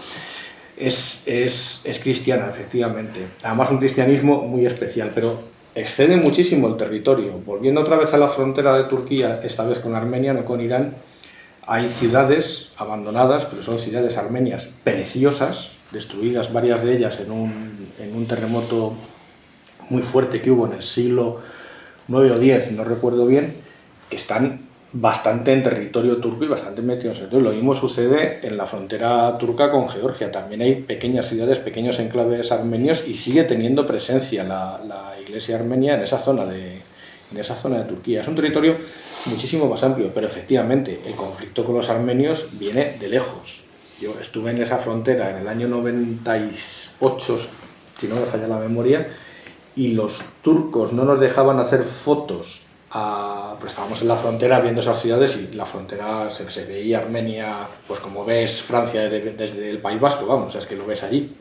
S3: Es cristiana, efectivamente. Además, un cristianismo muy especial, pero excede muchísimo el territorio. Volviendo otra vez a la frontera de Turquía, esta vez con Armenia, no con Irán, hay ciudades abandonadas, pero son ciudades armenias preciosas, destruidas varias de ellas en un terremoto muy fuerte que hubo en el siglo IX o X, no recuerdo bien, que están bastante en territorio turco y bastante metidos. Entonces, lo mismo sucede en la frontera turca con Georgia. También hay pequeñas ciudades, pequeños enclaves armenios, y sigue teniendo presencia la iglesia armenia en esa zona de Turquía. Es un territorio muchísimo más amplio, pero efectivamente el conflicto con los armenios viene de lejos. Yo estuve en esa frontera en el año 98, si no me falla la memoria, y los turcos no nos dejaban hacer fotos. Pues estábamos en la frontera viendo esas ciudades y la frontera se veía Armenia, pues como ves Francia desde el País Vasco, vamos, es que lo ves allí.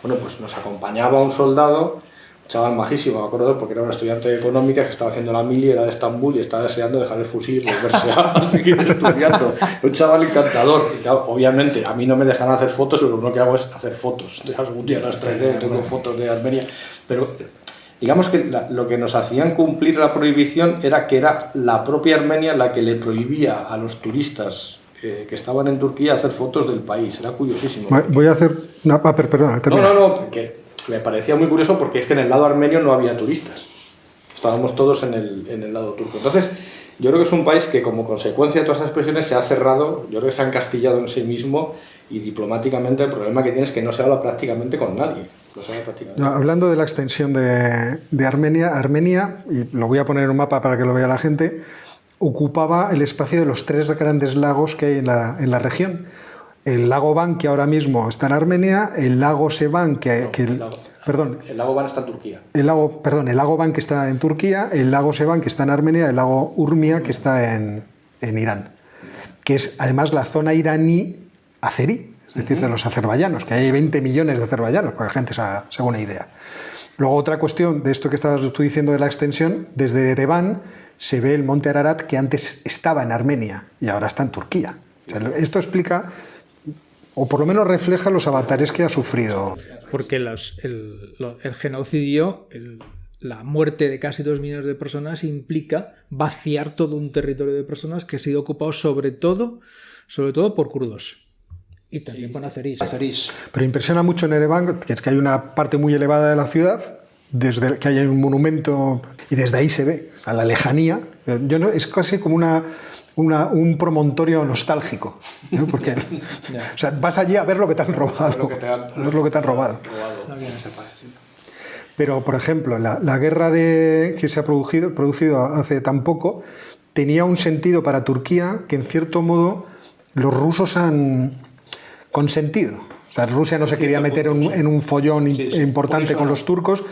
S3: Bueno, pues nos acompañaba un soldado, un chaval majísimo, me acuerdo, porque era un estudiante de económicas que estaba haciendo la mili, era de Estambul y estaba deseando dejar el fusil y volverse a seguir estudiando. Un chaval encantador. Y claro, obviamente, a mí no me dejan hacer fotos, lo único que hago es hacer fotos. Algún día las traeré, tengo fotos de Armenia, pero... Digamos que lo que nos hacían cumplir la prohibición era que era la propia Armenia la que le prohibía a los turistas que estaban en Turquía hacer fotos del país. Era curiosísimo.
S1: Voy a hacer una... perdón.
S3: No, porque me parecía muy curioso, porque es que en el lado armenio no había turistas. Estábamos todos en el lado turco. Entonces, yo creo que es un país que, como consecuencia de todas esas presiones, se ha cerrado, yo creo que se ha encastillado en sí mismo, y diplomáticamente el problema que tiene es que no se habla prácticamente con nadie.
S1: Hablando de la extensión de Armenia, y lo voy a poner en un mapa para que lo vea la gente, ocupaba el espacio de los 3 grandes lagos que hay en la región. El lago Van, que ahora mismo está en Armenia, el lago Sevan, el
S3: lago Van está en Turquía.
S1: El lago Van, que está en Turquía, el lago Sevan, que está en Armenia, el lago Urmia, que está en Irán, que es además la zona iraní azerí. Es decir, de los azerbaiyanos, que hay 20 millones de azerbaiyanos, para que la gente se haga una idea. Luego, otra cuestión de esto que estabas tú diciendo de la extensión, desde Ereván se ve el monte Ararat, que antes estaba en Armenia y ahora está en Turquía. O sea, esto explica, o por lo menos refleja, los avatares que ha sufrido.
S2: Porque el genocidio, la muerte de casi 2 millones de personas, implica vaciar todo un territorio de personas que ha sido ocupado sobre todo por kurdos. Y también con azerís.
S1: Pero impresiona mucho en Ereván, que es que hay una parte muy elevada de la ciudad, desde que hay un monumento, y desde ahí se ve, a la lejanía. Es casi como un promontorio nostálgico, ¿no? Porque o sea, vas allí a ver lo que te han robado. Pero, por ejemplo, la guerra que se ha producido hace tan poco, tenía un sentido para Turquía que, en cierto modo, los rusos han consentido. O sea, Rusia no se quería meter en un follón importante con los turcos,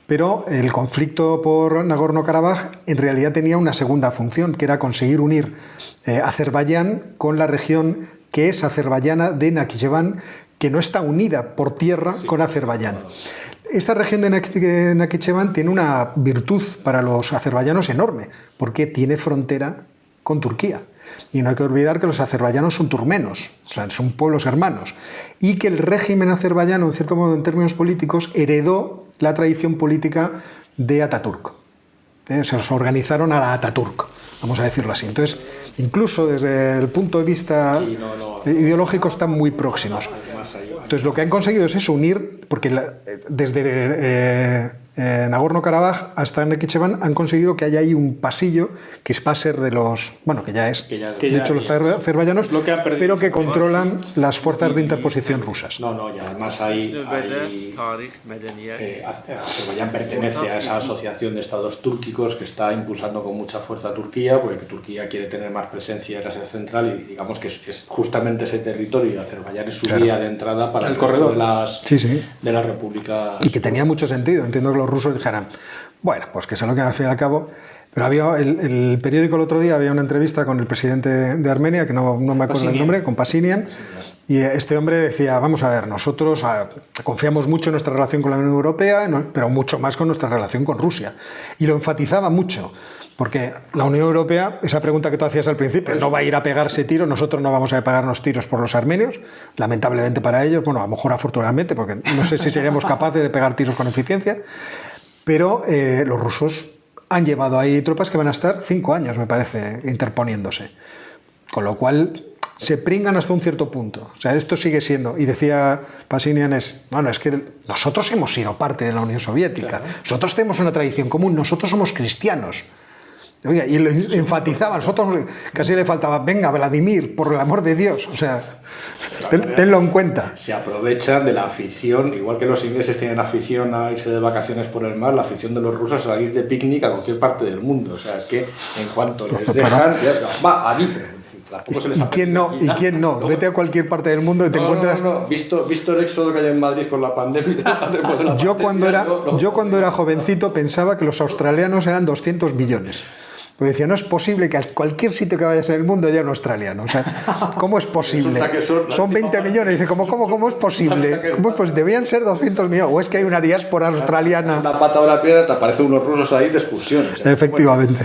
S1: pero el conflicto por Nagorno-Karabaj en realidad tenía una segunda función, que era conseguir unir Azerbaiyán con la región que es azerbaiyana de Nakhchivan, que no está unida por tierra con Azerbaiyán. Esta región de Nakhchivan tiene una virtud para los azerbaiyanos enorme, porque tiene frontera con Turquía. Y no hay que olvidar que los azerbaiyanos son turmenos, o sea, son pueblos hermanos, y que el régimen azerbaiyano, en cierto modo, en términos políticos, heredó la tradición política de Ataturk. Se los organizaron a la Ataturk, vamos a decirlo así. Entonces, incluso desde el punto de vista ideológico están muy próximos. Entonces, lo que han conseguido es eso, unir, porque desde Nagorno-Karabaj hasta Nakhchivan han conseguido que haya ahí un pasillo que va a ser de los, bueno, que ya es, de hecho, los azerbaiyanos, pero que controlan las fuerzas de interposición rusas.
S3: Y además Azerbaiyán pertenece a esa asociación de estados túrquicos que está impulsando con mucha fuerza a Turquía, porque Turquía quiere tener más presencia en Asia Central, y digamos que es justamente ese territorio, y Azerbaiyán es su vía de entrada para el corredor de la República.
S1: Y que tenía mucho sentido, entiendo que los rusos dijeran, bueno, pues que se lo queda al fin y al cabo. Pero había el periódico el otro día, había una entrevista con el presidente de Armenia, que no me acuerdo del nombre, con Pashinyan, y este hombre decía, vamos a ver, nosotros confiamos mucho en nuestra relación con la Unión Europea, pero mucho más con nuestra relación con Rusia. Y lo enfatizaba mucho, porque la Unión Europea, esa pregunta que tú hacías al principio, no va a ir a pegarse tiros, nosotros no vamos a pegarnos tiros por los armenios, lamentablemente para ellos, bueno, a lo mejor afortunadamente, porque no sé si seríamos capaces de pegar tiros con eficiencia, pero los rusos han llevado ahí tropas que van a estar 5 años, me parece, interponiéndose. Con lo cual se pringan hasta un cierto punto. O sea, esto sigue siendo, y decía Pashinyan, es que nosotros hemos sido parte de la Unión Soviética, nosotros tenemos una tradición común, nosotros somos cristianos. Oiga, y lo enfatizaba, nosotros casi le faltaba, venga, Vladimir, por el amor de Dios, o sea, tenlo en cuenta.
S3: Se aprovechan de la afición, igual que los ingleses tienen afición a irse de vacaciones por el mar, la afición de los rusos a ir de picnic a cualquier parte del mundo. O sea, es que en cuanto les dejan, va, a mí.
S1: ¿Y quién no? ¿Y quién no? Vete a cualquier parte del mundo y te encuentras...
S3: Visto el éxodo que hay en Madrid con la pandemia...
S1: Yo cuando era jovencito pensaba que los australianos eran 200 millones. Porque decía, no es posible que a cualquier sitio que vayas en el mundo haya un australiano. O sea, ¿cómo es posible? Son 20 millones. Dice, ¿cómo es posible? Pues debían ser 200 millones. O es que hay una diáspora australiana.
S3: Una pata o la piedra, te aparecen unos rusos ahí de excursión. O sea,
S1: efectivamente.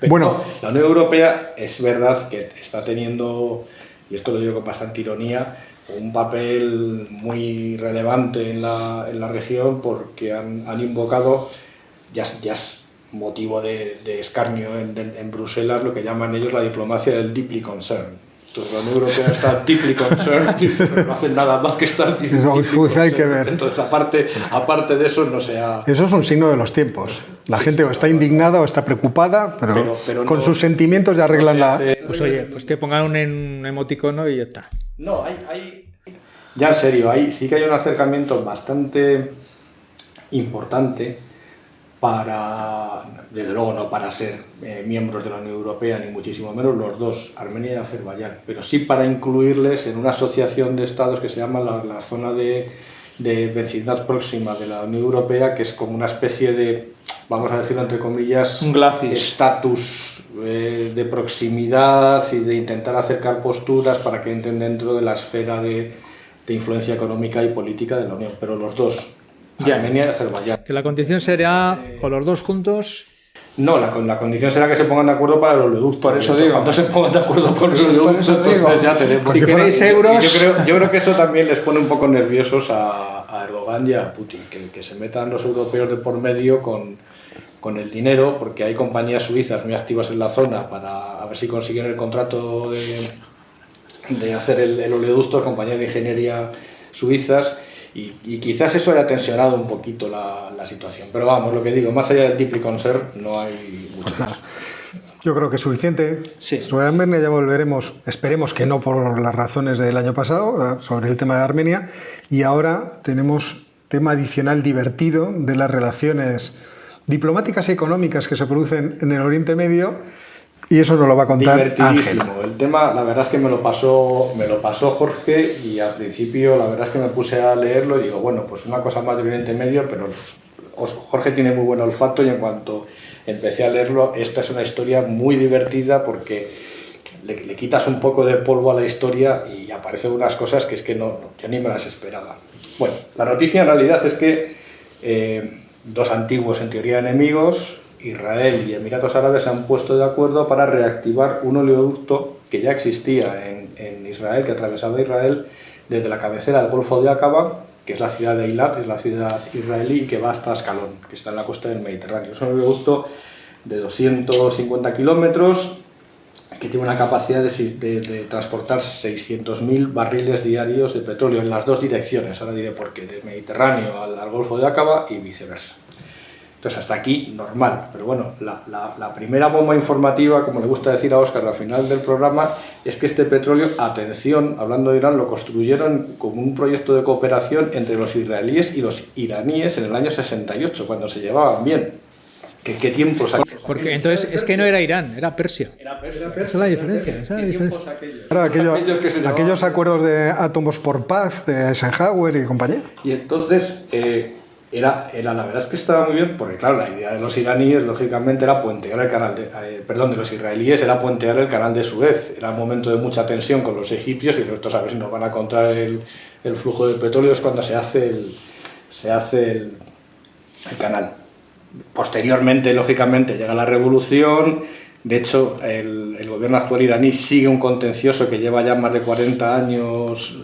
S3: Bueno, la Unión Europea es verdad que está teniendo, y esto lo digo con bastante ironía, un papel muy relevante en la región, porque han invocado, ya es motivo de escarnio en Bruselas, lo que llaman ellos la diplomacia del deeply concerned. Entonces la Unión Europea está deeply concerned y no hacen nada más que estar deeply concerned.
S1: Hay que ver.
S3: Entonces aparte de eso no se ha...
S1: Eso es un signo de los tiempos. La gente o está indignada o está preocupada, pero con sus sentimientos ya arreglan la...
S2: Pues oye, pues que pongan un emoticono y ya está.
S3: No, hay ya en serio, sí que hay un acercamiento bastante importante desde luego no para ser miembros de la Unión Europea, ni muchísimo menos los dos, Armenia y Azerbaiyán, pero sí para incluirles en una asociación de estados que se llama la zona de vecindad próxima de la Unión Europea, que es como una especie de, vamos a decirlo entre comillas, estatus de proximidad y de intentar acercar posturas para que entren dentro de la esfera de influencia económica y política de la Unión, pero los dos, Armenia y Azerbaiyán.
S2: Que la condición será o los dos juntos.
S3: No, la condición será que se pongan de acuerdo para el oleoducto.
S2: Por eso digo.
S3: Cuando se pongan de acuerdo con el oleoducto, entonces ya tenemos.
S2: Si queréis euros...
S3: Yo creo que eso también les pone un poco nerviosos a Erdogan y a Putin, que se metan los europeos de por medio con el dinero, porque hay compañías suizas muy activas en la zona para a ver si consiguen el contrato de hacer el oleoducto, compañías de ingeniería suizas. Y quizás eso haya tensionado un poquito la situación. Pero vamos, lo que digo, más allá del deeply concerned, no hay mucho más.
S1: Yo creo que es suficiente.
S2: Sí.
S1: Sobre Armenia ya volveremos, esperemos que no por las razones del año pasado, sobre el tema de Armenia. Y ahora tenemos tema adicional divertido de las relaciones diplomáticas y económicas que se producen en el Oriente Medio. Y eso nos lo va a contar
S3: divertidísimo.
S1: Ángel.
S3: El tema, la verdad es que me lo pasó Jorge, y al principio la verdad es que me puse a leerlo y digo, bueno, pues una cosa más de Oriente Medio, pero Jorge tiene muy buen olfato y en cuanto empecé a leerlo, esta es una historia muy divertida porque le quitas un poco de polvo a la historia y aparecen unas cosas que es que yo ni me las esperaba. Bueno, la noticia en realidad es que dos antiguos, en teoría, enemigos, Israel y Emiratos Árabes, se han puesto de acuerdo para reactivar un oleoducto que ya existía en Israel, que atravesaba Israel desde la cabecera del Golfo de Aqaba, que es la ciudad de Eilat, es la ciudad israelí, y que va hasta Ascalón, que está en la costa del Mediterráneo. Es un oleoducto de 250 kilómetros que tiene una capacidad de transportar 600.000 barriles diarios de petróleo en las dos direcciones, ahora diré por qué, del Mediterráneo al Golfo de Aqaba y viceversa. Entonces hasta aquí normal, pero bueno, la primera bomba informativa, como le gusta decir a Óscar al final del programa, es que este petróleo, atención, hablando de Irán, lo construyeron como un proyecto de cooperación entre los israelíes y los iraníes en el año 68, cuando se llevaban bien. ¿Qué tiempos aquellos?
S2: Porque entonces es que no era Irán, era Persia.
S3: Esa
S2: es la diferencia.
S1: Claro, aquellos acuerdos de átomos por paz, de Eisenhower y compañía.
S3: Y entonces, la verdad es que estaba muy bien, porque claro, la idea de los iraníes, lógicamente, era puentear el canal de los israelíes, era puentear el canal de Suez. Era un momento de mucha tensión con los egipcios, y nosotros a ver si nos van a contar el flujo de petróleo, es cuando se hace el canal. Posteriormente, lógicamente, llega la revolución. De hecho, el gobierno actual iraní sigue un contencioso que lleva ya más de 40 años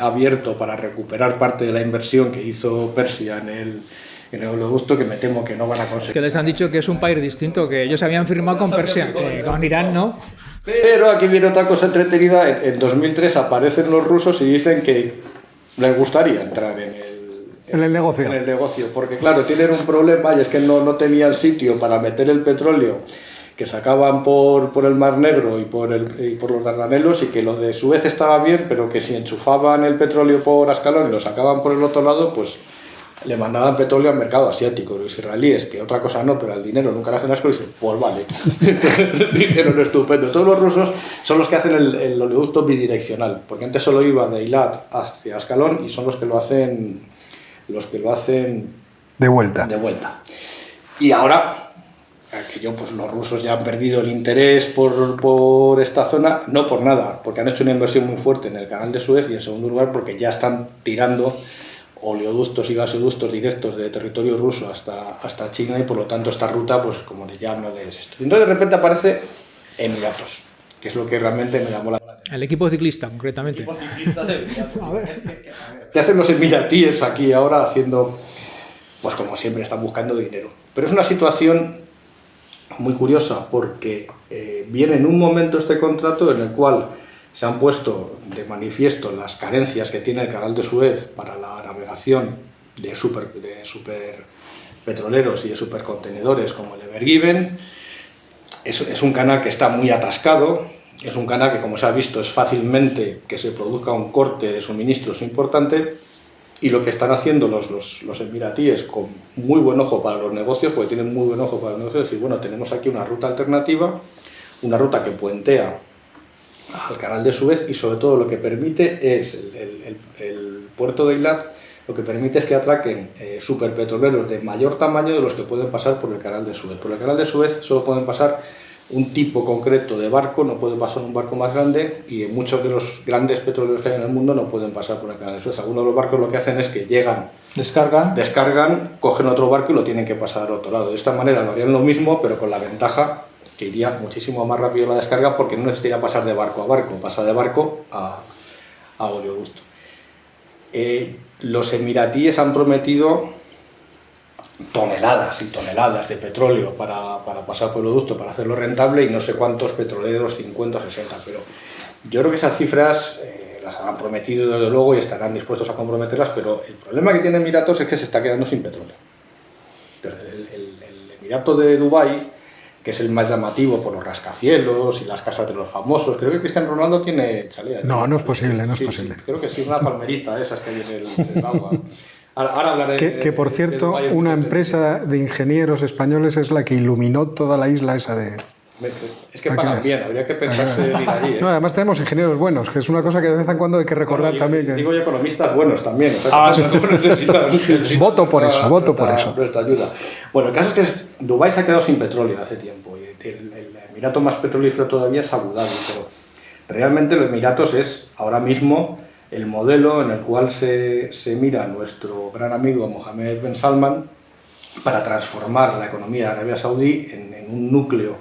S3: abierto para recuperar parte de la inversión que hizo Persia en el oleoducto, que me temo que no van a conseguir.
S2: Que les han dicho que es un país distinto, que ellos habían firmado con Persia, que con Irán no.
S3: Pero aquí viene otra cosa entretenida. En 2003 aparecen los rusos y dicen que les gustaría entrar en el negocio, porque claro, tienen un problema, y es que no tenían sitio para meter el petróleo que sacaban por el Mar Negro y por los Dardanelos, y que lo de Suez estaba bien, pero que si enchufaban el petróleo por Ascalón y lo sacaban por el otro lado, pues le mandaban petróleo al mercado asiático. Los israelíes, que otra cosa no, pero al dinero nunca le hacen asco, y dicen, pues vale. Dijeron, estupendo. Todos los rusos son los que hacen el oleoducto bidireccional, porque antes solo iba de Eilat hacia Ascalón, y son los que lo hacen
S1: de vuelta.
S3: Y ahora, pues los rusos ya han perdido el interés por esta zona, no por nada, porque han hecho una inversión muy fuerte en el canal de Suez, y en segundo lugar porque ya están tirando oleoductos y gasoductos directos de territorio ruso hasta China, y por lo tanto esta ruta, pues como ya no es esto. Entonces de repente aparece Emiratos, que es lo que realmente me llamó la atención.
S2: El equipo ciclista, concretamente.
S3: El equipo ciclista de Emiratos. A ver. ¿Qué hacen los emiratíes aquí ahora haciendo? Pues como siempre, están buscando dinero. Pero es una situación muy curiosa, porque viene en un momento este contrato en el cual se han puesto de manifiesto las carencias que tiene el canal de Suez para la navegación de superpetroleros y de supercontenedores como el Ever Given. Es un canal que está muy atascado. Es un canal que, como se ha visto, es fácilmente que se produzca un corte de suministros importante, y lo que están haciendo los emiratíes, con muy buen ojo para los negocios, porque tienen muy buen ojo para los negocios, es decir, bueno, tenemos aquí una ruta alternativa, una ruta que puentea al canal de Suez, y sobre todo lo que permite es el puerto de Eilat, lo que permite es que atraquen superpetroleros de mayor tamaño de los que pueden pasar por el canal de Suez. Por el canal de Suez solo pueden pasar un tipo concreto de barco, no puede pasar un barco más grande, y en muchos de los grandes petroleros que hay en el mundo no pueden pasar por el canal de Suez. Algunos de los barcos lo que hacen es que llegan, descargan, cogen otro barco y lo tienen que pasar al otro lado. De esta manera lo harían lo mismo, pero con la ventaja que iría muchísimo más rápido la descarga, porque no necesitaría pasar de barco a barco, pasa de barco a oleoducto. Los emiratíes han prometido toneladas y toneladas de petróleo para pasar por el oleoducto, para hacerlo rentable, y no sé cuántos petroleros, 50 o 60, pero yo creo que esas cifras las han prometido desde luego y estarán dispuestos a comprometerlas, pero el problema que tiene Emiratos es que se está quedando sin petróleo. Entonces, el Emirato de Dubái, que es el más llamativo por los rascacielos y las casas de los famosos, creo que Cristiano Ronaldo tiene chalet.
S1: No es posible, no es posible.
S3: Sí, creo que sí, una palmerita de esas que hay en el agua. Ahora hablaré
S1: que por cierto, una empresa de ingenieros españoles es la que iluminó toda la isla esa de...
S3: Es que pagan bien, habría que pensarse en ir allí.
S1: No, además tenemos ingenieros buenos, que es una cosa que de vez en cuando hay que recordar también. Que...
S3: Digo, economistas buenos también. O sea,
S1: voto por eso, voto por eso.
S3: Nuestra ayuda. Bueno, el caso es que Dubái se ha quedado sin petróleo hace tiempo, y el Emirato más petrolífero todavía es Abu Dhabi, pero realmente los Emiratos es ahora mismo el modelo en el cual se mira nuestro gran amigo Mohammed Ben Salman para transformar la economía de Arabia Saudí en un núcleo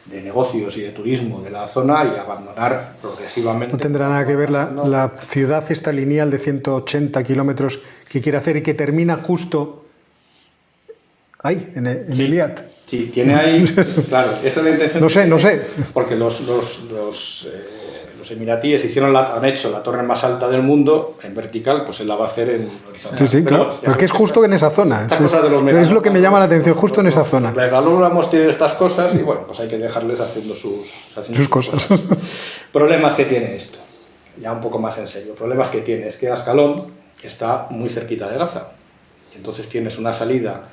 S3: de negocios y de turismo de la zona y abandonar progresivamente...
S1: No tendrá nada que ver la ciudad esta lineal de 180 kilómetros que quiere hacer y que termina justo ahí, en Iliad.
S3: Sí, tiene ahí... Claro, esa es la intención...
S1: No sé.
S3: Porque los emiratíes han hecho la torre más alta del mundo en vertical, pues él la va a hacer en horizontal.
S1: Sí, claro. Pero es que es justo en esa zona. Es lo que me llama la atención, justo en esa zona.
S3: Los megalómanos tienen estas cosas y bueno, pues hay que dejarles haciendo sus
S1: cosas.
S3: Problemas que tiene esto, ya un poco más en serio. Problemas que tiene es que Ascalón está muy cerquita de Gaza. Entonces tienes una salida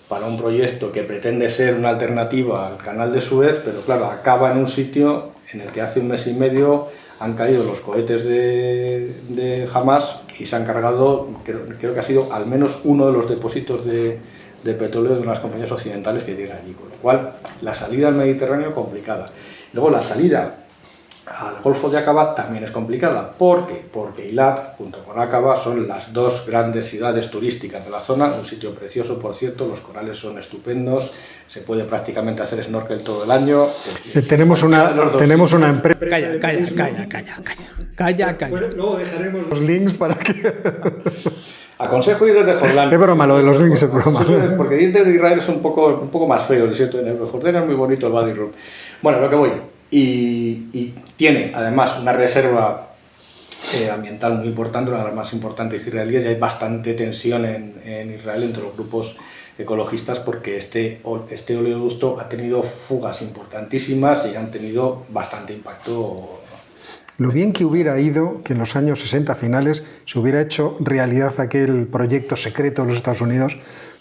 S3: para un proyecto que pretende ser una alternativa al canal de Suez, pero claro, acaba en un sitio en el que hace un mes y medio han caído los cohetes de Hamas y se han cargado, creo que ha sido al menos uno de los depósitos de petróleo de unas compañías occidentales que tienen allí, con lo cual la salida al Mediterráneo complicada. Luego la salida al Golfo de Aqaba también es complicada. ¿Por qué? Porque Eilat, junto con Aqaba, son las dos grandes ciudades turísticas de la zona, un sitio precioso, por cierto, los corales son estupendos, se puede prácticamente hacer snorkel todo el año.
S1: Tenemos una empresa...
S2: Calla.
S1: Luego dejaremos los links para que...
S3: Aconsejo ir desde Jordán.
S1: Es broma, lo de los links es broma.
S3: Porque ir desde Israel es un poco más feo, el desierto de Jordán es muy bonito, el Wadi Rum. Bueno, lo que voy. Y tiene además una reserva ambiental muy importante, una de las más importantes israelíes, y hay bastante tensión en Israel entre los grupos ecologistas porque este oleoducto ha tenido fugas importantísimas y han tenido bastante impacto.
S1: Lo bien que hubiera ido que en los años 60 finales se hubiera hecho realidad aquel proyecto secreto de los Estados Unidos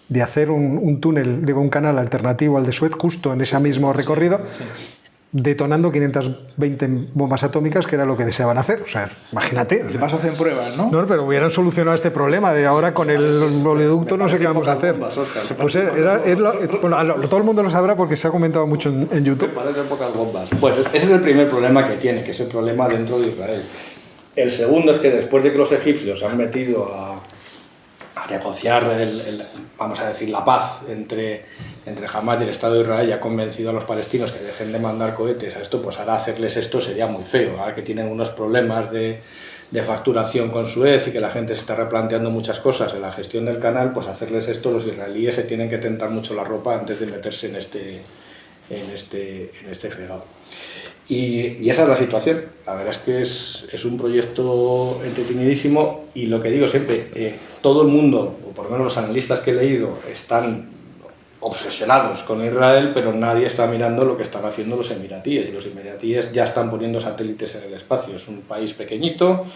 S1: de hacer un túnel, un canal alternativo al de Suez justo en ese mismo recorrido. Sí. Detonando 520 bombas atómicas, que era lo que deseaban hacer. O sea, imagínate.
S2: Además hacen pruebas, ¿no?
S1: No, pero hubieran solucionado este problema de ahora con el oleoducto no sé qué vamos a hacer. Pues todo el mundo lo sabrá porque se ha comentado mucho en YouTube.
S3: Me parecen pocas bombas. Pues ese es el primer problema que tiene, que es el problema dentro de Israel. El segundo es que después de que los egipcios se han metido a negociar, vamos a decir, la paz entre Hamas y el Estado de Israel, y ha convencido a los palestinos que dejen de mandar cohetes a esto, pues ahora hacerles esto sería muy feo. Ahora que tienen unos problemas de facturación con Suez y que la gente se está replanteando muchas cosas en la gestión del canal, pues hacerles esto, los israelíes se tienen que tentar mucho la ropa antes de meterse en este fregado. Y esa es la situación. La verdad es que es un proyecto entretenidísimo y lo que digo siempre, todo el mundo, o por lo menos los analistas que he leído, están obsesionados con Israel, pero nadie está mirando lo que están haciendo los emiratíes, y los emiratíes ya están poniendo satélites en el espacio. Es un país pequeñito,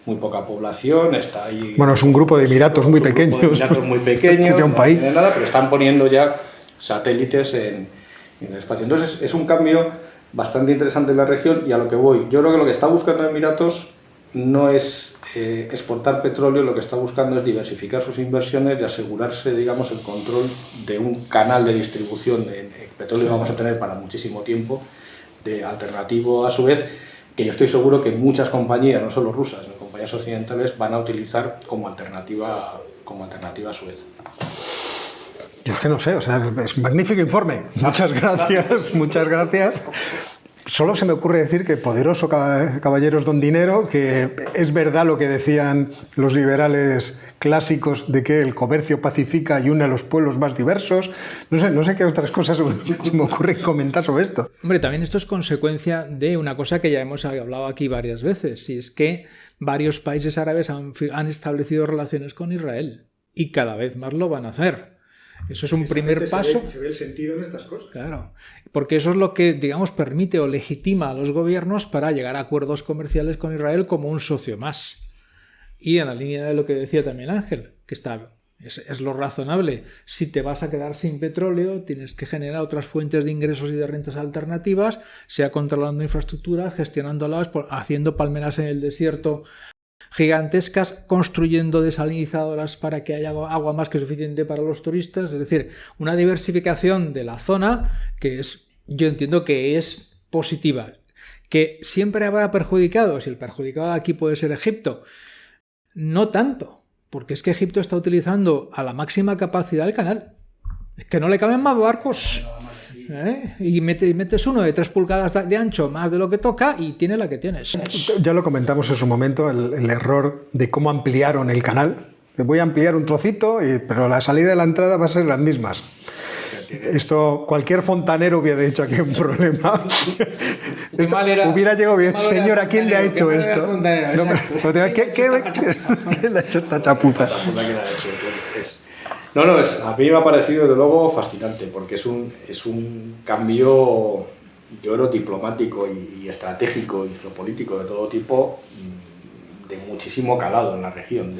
S3: muy poca población, está ahí...
S1: Bueno, es un grupo de emiratos muy pequeños.
S3: Que
S1: sea un país.
S3: No tiene nada, pero están poniendo ya satélites en el espacio. Entonces es un cambio bastante interesante en la región, y a lo que voy. Yo creo que lo que está buscando Emiratos no es exportar petróleo, lo que está buscando es diversificar sus inversiones y asegurarse, digamos, el control de un canal de distribución de petróleo que vamos a tener para muchísimo tiempo, de alternativo a su vez, que yo estoy seguro que muchas compañías, no solo rusas, sino compañías occidentales, van a utilizar como alternativa a Suez.
S1: Yo es que no sé, o sea, es un magnífico informe. Muchas gracias. Solo se me ocurre decir que poderoso caballeros don dinero, que es verdad lo que decían los liberales clásicos de que el comercio pacifica y une a los pueblos más diversos. No sé qué otras cosas se me ocurre comentar sobre esto.
S2: Hombre, también esto es consecuencia de una cosa que ya hemos hablado aquí varias veces, y es que varios países árabes han establecido relaciones con Israel y cada vez más lo van a hacer. Eso es un primer paso.
S1: Se ve el sentido en estas cosas.
S2: Claro, porque eso es lo que, digamos, permite o legitima a los gobiernos para llegar a acuerdos comerciales con Israel como un socio más. Y en la línea de lo que decía también Ángel, que es lo razonable. Si te vas a quedar sin petróleo, tienes que generar otras fuentes de ingresos y de rentas alternativas, sea controlando infraestructuras, gestionándolas, haciendo palmeras en el desierto gigantescas, construyendo desalinizadoras para que haya agua más que suficiente para los turistas. Es decir, una diversificación de la zona que yo entiendo que es positiva. Que siempre habrá perjudicados, y el perjudicado aquí puede ser Egipto. No tanto, porque es que Egipto está utilizando a la máxima capacidad el canal. Es que no le caben más barcos. Y metes uno de 3 pulgadas de ancho más de lo que toca y tienes la que tienes.
S1: Ya lo comentamos en su momento, el error de cómo ampliaron el canal. Voy a ampliar un trocito, pero la salida y la entrada va a ser las mismas. Esto, cualquier fontanero hubiera dicho aquí un problema. Hubiera llegado bien, señor, ¿a quién le ha hecho esto? ¿Quién le ha hecho esta chapuza?
S3: A mí me ha parecido desde luego fascinante, porque es un cambio, yo creo, diplomático y estratégico y geopolítico de todo tipo, de muchísimo calado en la región,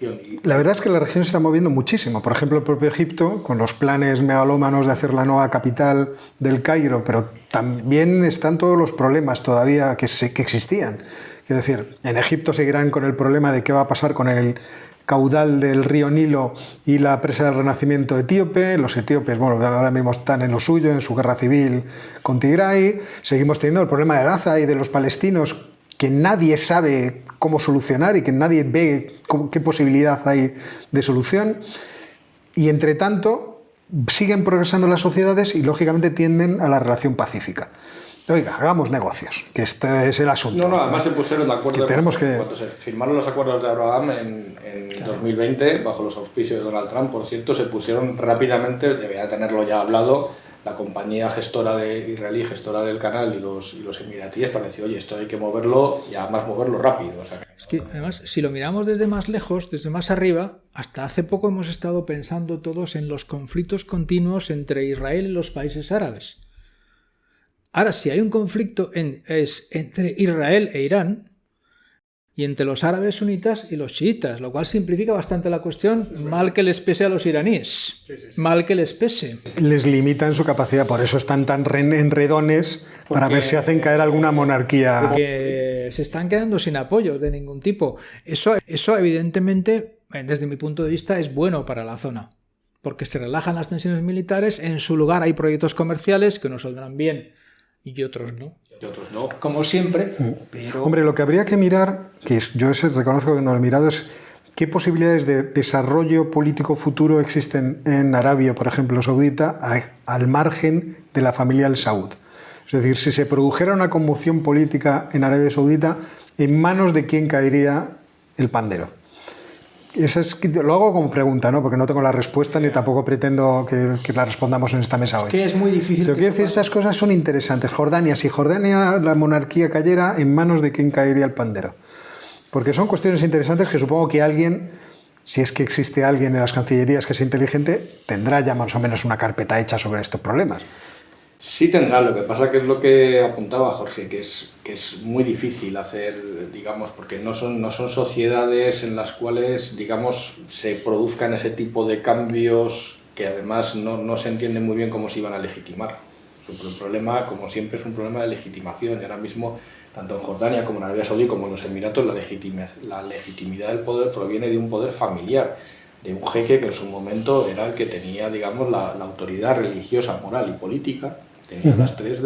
S3: Y
S1: la verdad es que la región se está moviendo muchísimo. Por ejemplo, el propio Egipto, con los planes megalómanos de hacer la nueva capital del Cairo, pero también están todos los problemas todavía que existían. Quiero decir, en Egipto seguirán con el problema de qué va a pasar con el caudal del río Nilo y la presa del Renacimiento etíope. Los etíopes, bueno, ahora mismo están en lo suyo, en su guerra civil con Tigray. Seguimos teniendo el problema de Gaza y de los palestinos, que nadie sabe cómo solucionar y que nadie ve qué posibilidad hay de solución. Y entre tanto, siguen progresando las sociedades y lógicamente tienden a la relación pacífica. Oiga, hagamos negocios, que este es el asunto.
S3: Además se pusieron de acuerdo cuando se firmaron los acuerdos de Abraham en 2020, bajo los auspicios de Donald Trump, por cierto, se pusieron rápidamente, debería tenerlo ya hablado, la compañía gestora israelí, gestora del canal y los emiratíes, para decir, oye, esto hay que moverlo y además moverlo rápido. O sea,
S2: es que además, si lo miramos desde más lejos, desde más arriba, hasta hace poco hemos estado pensando todos en los conflictos continuos entre Israel y los países árabes. Ahora, si hay un conflicto es entre Israel e Irán y entre los árabes sunitas y los chiitas, lo cual simplifica bastante la cuestión, mal que les pese a los iraníes, mal que les pese.
S1: Les limitan su capacidad, por eso están tan enredones para ver si hacen caer alguna monarquía.
S2: Porque se están quedando sin apoyo de ningún tipo. Eso evidentemente, desde mi punto de vista, es bueno para la zona, porque se relajan las tensiones militares, en su lugar hay proyectos comerciales que nos saldrán bien y otros no. Como siempre. Pero...
S1: Hombre, lo que habría que mirar, yo reconozco que no lo he mirado, es qué posibilidades de desarrollo político futuro existen en Arabia, por ejemplo, Saudita, al margen de la familia Al Saud. Es decir, si se produjera una conmoción política en Arabia Saudita, ¿en manos de quién caería el pandero? Lo hago como pregunta, ¿no? Porque no tengo la respuesta ni tampoco pretendo que la respondamos en esta mesa hoy.
S2: Es que es muy difícil.
S1: Pero quiero decir, estas cosas son interesantes. Jordania, si Jordania, la monarquía cayera, ¿en manos de quién caería el pandero? Porque son cuestiones interesantes que supongo que alguien, si es que existe alguien en las cancillerías que es inteligente, tendrá ya más o menos una carpeta hecha sobre estos problemas.
S3: Sí tendrá, lo que pasa que es lo que apuntaba Jorge, que es muy difícil hacer, digamos, porque no son sociedades en las cuales, digamos, se produzcan ese tipo de cambios que además no se entiende muy bien cómo se iban a legitimar. El problema, como siempre, es un problema de legitimación y ahora mismo, tanto en Jordania como en Arabia Saudí como en los Emiratos, la legitimidad del poder proviene de un poder familiar, de un jeque que en su momento era el que tenía, digamos, la autoridad religiosa, moral y política. Tenía las tres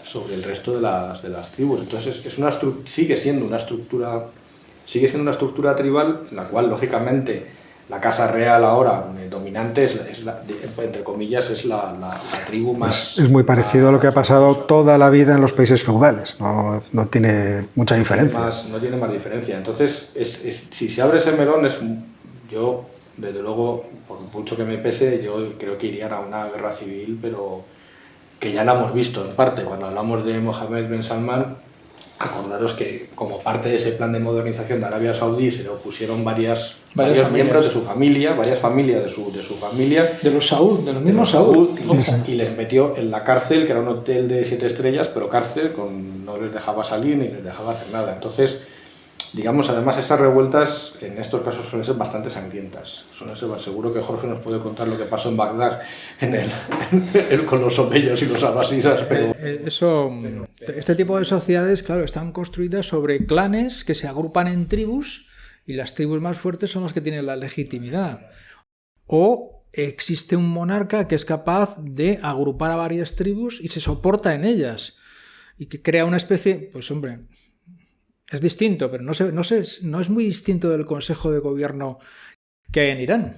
S3: sobre el resto de las tribus. Entonces sigue siendo una estructura tribal, en la cual lógicamente la casa real ahora dominante entre comillas es la tribu más.
S1: Es muy parecido a lo que ha pasado toda la vida en los países feudales. No tiene mucha diferencia.
S3: No tiene más diferencia. Entonces si se abre ese melón, yo desde luego, por mucho que me pese, yo creo que irían a una guerra civil, pero que ya la hemos visto en parte. Cuando hablamos de Mohammed Ben Salman, acordaros que como parte de ese plan de modernización de Arabia Saudí se le opusieron varios miembros de su familia, varias familias de su familia.
S2: De los Saud, de los mismos Saud.
S3: Y les metió en la cárcel, que era un hotel de 7 estrellas, pero cárcel, no les dejaba salir ni les dejaba hacer nada. Entonces, digamos, además esas revueltas en estos casos suelen ser bastante sangrientas. Seguro que Jorge nos puede contar lo que pasó en Bagdad con los omeyos y los abasidas. Pero...
S2: Este tipo de sociedades, claro, están construidas sobre clanes que se agrupan en tribus y las tribus más fuertes son las que tienen la legitimidad. O existe un monarca que es capaz de agrupar a varias tribus y se soporta en ellas. Y que crea una especie, pues hombre, es distinto, pero no es muy distinto del Consejo de Gobierno que hay en Irán.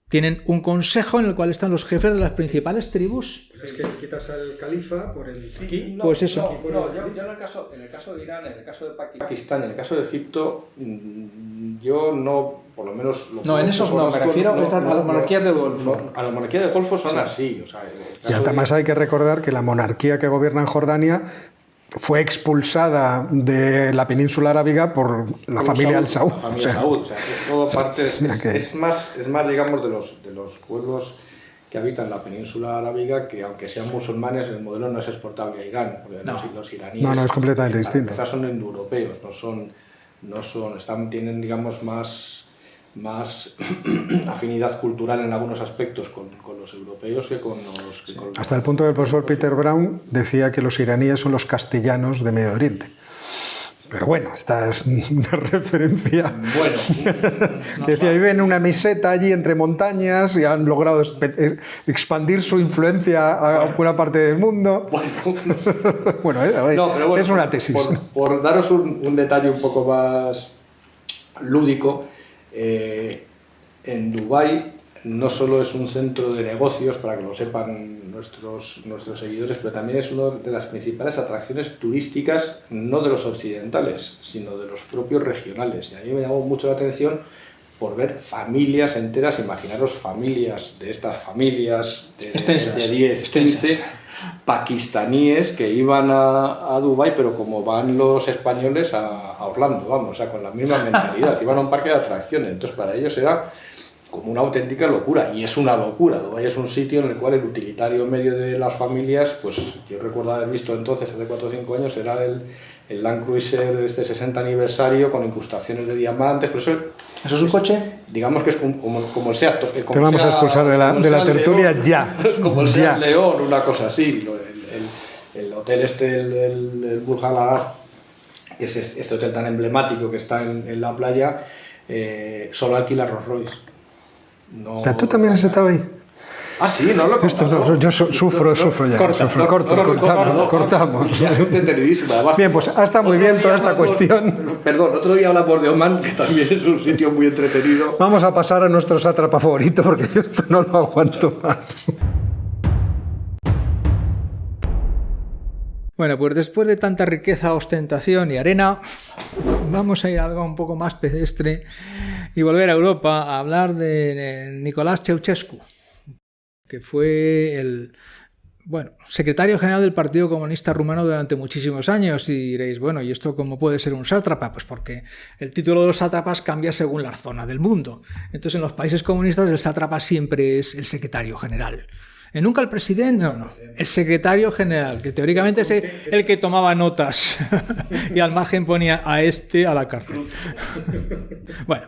S2: Tienen un consejo en el cual están los jefes de las principales tribus.
S1: Pues es que quitas al califa por el aquí.
S2: No, pues eso.
S3: No, yo en el caso de Irán, en el caso de Pakistán, en el caso de Egipto, yo no, por lo menos...
S2: En esos no, me refiero a las monarquías del Golfo.
S3: A las monarquías del Golfo son así. O sea,
S1: y además hay que recordar que la monarquía que gobierna en Jordania fue expulsada de la península arábiga por la familia al-Saud.
S3: La familia Saud, o sea, es todo parte, es más, digamos, de los pueblos que habitan la península arábiga, que aunque sean musulmanes, el modelo no es exportable a Irán, porque los iraníes...
S1: No, es completamente distinto.
S3: Son indoeuropeos, tienen, digamos, más afinidad cultural en algunos aspectos con los europeos que con los...
S1: Hasta el punto que el profesor Peter Brown decía que los iraníes son los castellanos de Medio Oriente. Pero bueno, esta es una referencia.
S3: Bueno,
S1: que decía, viven en una meseta allí entre montañas y han logrado expandir su influencia a buena parte del mundo. Bueno, es una tesis.
S3: Por daros un detalle un poco más lúdico, en Dubái no solo es un centro de negocios, para que lo sepan nuestros seguidores, pero también es una de las principales atracciones turísticas, no de los occidentales, sino de los propios regionales. Y a mí me llamó mucho la atención por ver familias enteras, imaginaros familias de estas familias de 10, 15 pakistaníes que iban a Dubái, pero como van los españoles a Orlando, vamos, o sea, con la misma mentalidad, iban a un parque de atracciones, entonces para ellos era como una auténtica locura, y es una locura. Dubái es un sitio en el cual el utilitario medio de las familias, pues yo recuerdo haber visto entonces, hace 4 o 5 años, era el Land Cruiser de este 60 aniversario con incrustaciones de diamantes, pero
S2: ¿eso es un coche?
S3: Digamos que es como el Seat.
S1: Te vamos a expulsar de la tertulia León, ya.
S3: Como el Seat León, una cosa así. El hotel el Burj Al Arab, que es este hotel tan emblemático que está en la playa, solo alquila Rolls Royce. No,
S1: ¿Tú también has estado ahí?
S3: Ah, sí, no lo
S1: Esto no, yo sufro ya. Cortamos.
S3: Ya estoy entenidísimo. Además,
S1: bien, pues está muy bien toda esta cuestión.
S3: Perdón, otro día hablamos de Oman, que también es un sitio muy entretenido.
S1: Vamos a pasar a nuestro sátrapa favorito, porque yo esto no lo aguanto más.
S2: Bueno, pues después de tanta riqueza, ostentación y arena, vamos a ir a algo un poco más pedestre y volver a Europa a hablar de Nicolás Ceausescu, que fue el secretario general del Partido Comunista Rumano durante muchísimos años. Y diréis, bueno, ¿y esto cómo puede ser un sátrapa? Pues porque el título de los sátrapas cambia según la zona del mundo. Entonces, en los países comunistas el sátrapa siempre es el secretario general. Nunca el presidente, no, el secretario general, que teóricamente es el que tomaba notas y al margen ponía a la cárcel. Bueno,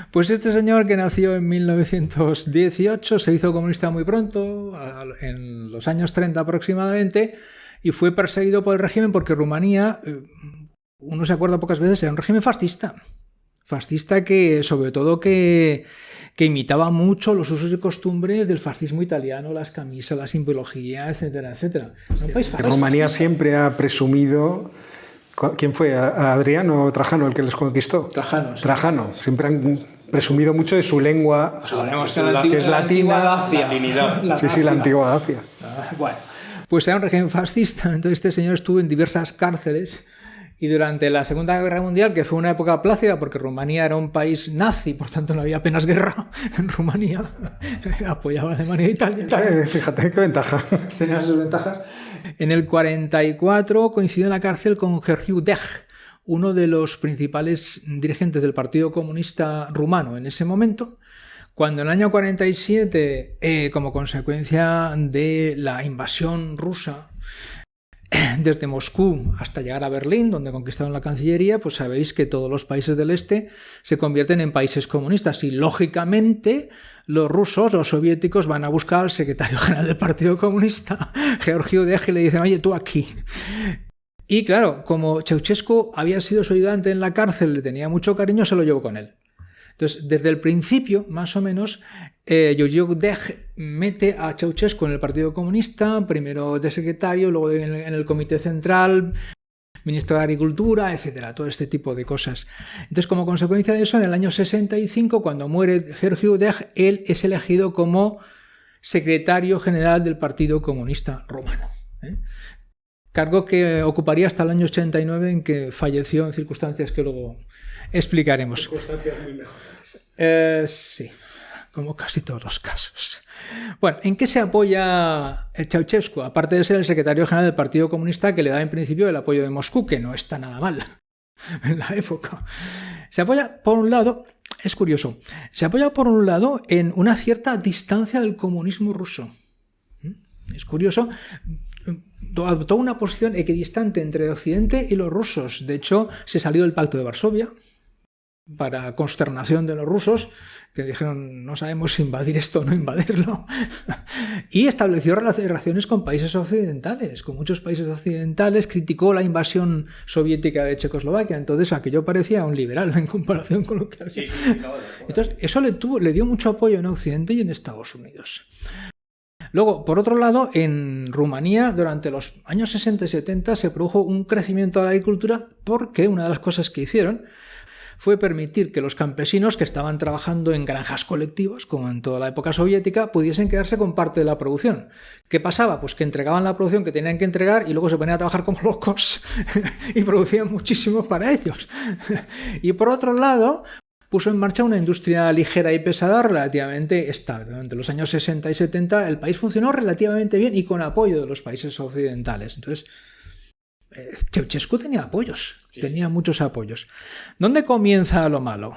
S2: pues este señor, que nació en 1918, se hizo comunista muy pronto, en los años 30 aproximadamente, y fue perseguido por el régimen porque Rumanía, uno se acuerda pocas veces, era un régimen fascista. Fascista que, sobre todo, que imitaba mucho los usos y costumbres del fascismo italiano, las camisas, la simbología, etcétera, etcétera.
S1: Rumanía siempre ha presumido... ¿Quién fue? ¿Adriano o Trajano el que les conquistó?
S2: Trajano. Sí.
S1: Trajano. Siempre han presumido mucho de su lengua, que es latina.
S2: Latinidad.
S1: Sí, la antigua Dacia.
S2: Bueno, pues era un régimen fascista. Entonces este señor estuvo en diversas cárceles. Y durante la Segunda Guerra Mundial, que fue una época plácida, porque Rumanía era un país nazi, por tanto no había apenas guerra en Rumanía, apoyaba a Alemania e Italia.
S1: Fíjate qué ventaja.
S2: Tenía sus ventajas. En el 44 coincidió en la cárcel con Gheorghiu Dej, uno de los principales dirigentes del Partido Comunista Rumano en ese momento, cuando en el año 47, como consecuencia de la invasión rusa, desde Moscú hasta llegar a Berlín, donde conquistaron la Cancillería, pues sabéis que todos los países del este se convierten en países comunistas y, lógicamente, los rusos, los soviéticos, van a buscar al secretario general del Partido Comunista, Gheorghiu Dej, y le dicen, oye, tú aquí. Y claro, como Ceausescu había sido su ayudante en la cárcel, le tenía mucho cariño, se lo llevó con él. Entonces, desde el principio, más o menos, Georgiou Dej mete a Ceausescu en el Partido Comunista, primero de secretario, luego en el Comité Central, ministro de Agricultura, etcétera, todo este tipo de cosas. Entonces, como consecuencia de eso, en el año 65, cuando muere Georgiou Dej, él es elegido como secretario general del Partido Comunista Rumano. Cargo que ocuparía hasta el año 89, en que falleció en circunstancias que luego explicaremos.
S1: Circunstancias muy mejorables.
S2: Sí, como casi todos los casos. Bueno, ¿en qué se apoya Ceausescu? Aparte de ser el secretario general del Partido Comunista, que le da en principio el apoyo de Moscú, que no está nada mal en la época. Se apoya, por un lado, es curioso, se apoya por un lado en una cierta distancia del comunismo ruso. Es curioso, adoptó una posición equidistante entre Occidente y los rusos. De hecho, se salió del Pacto de Varsovia, para consternación de los rusos, que dijeron no sabemos si invadir esto o no invadirlo, y estableció relaciones con países occidentales, con muchos países occidentales, criticó la invasión soviética de Checoslovaquia, entonces aquello parecía un liberal en comparación con lo que había. Entonces, eso le dio mucho apoyo en Occidente y en Estados Unidos. Luego, por otro lado, en Rumanía, durante los años 60 y 70, se produjo un crecimiento de la agricultura porque una de las cosas que hicieron fue permitir que los campesinos que estaban trabajando en granjas colectivas, como en toda la época soviética, pudiesen quedarse con parte de la producción. ¿Qué pasaba? Pues que entregaban la producción que tenían que entregar y luego se ponían a trabajar como locos y producían muchísimo para ellos. Y por otro lado, puso en marcha una industria ligera y pesada relativamente estable. Durante los años 60 y 70 el país funcionó relativamente bien y con apoyo de los países occidentales. Entonces, Ceausescu tenía apoyos, tenía muchos apoyos. ¿Dónde comienza lo malo?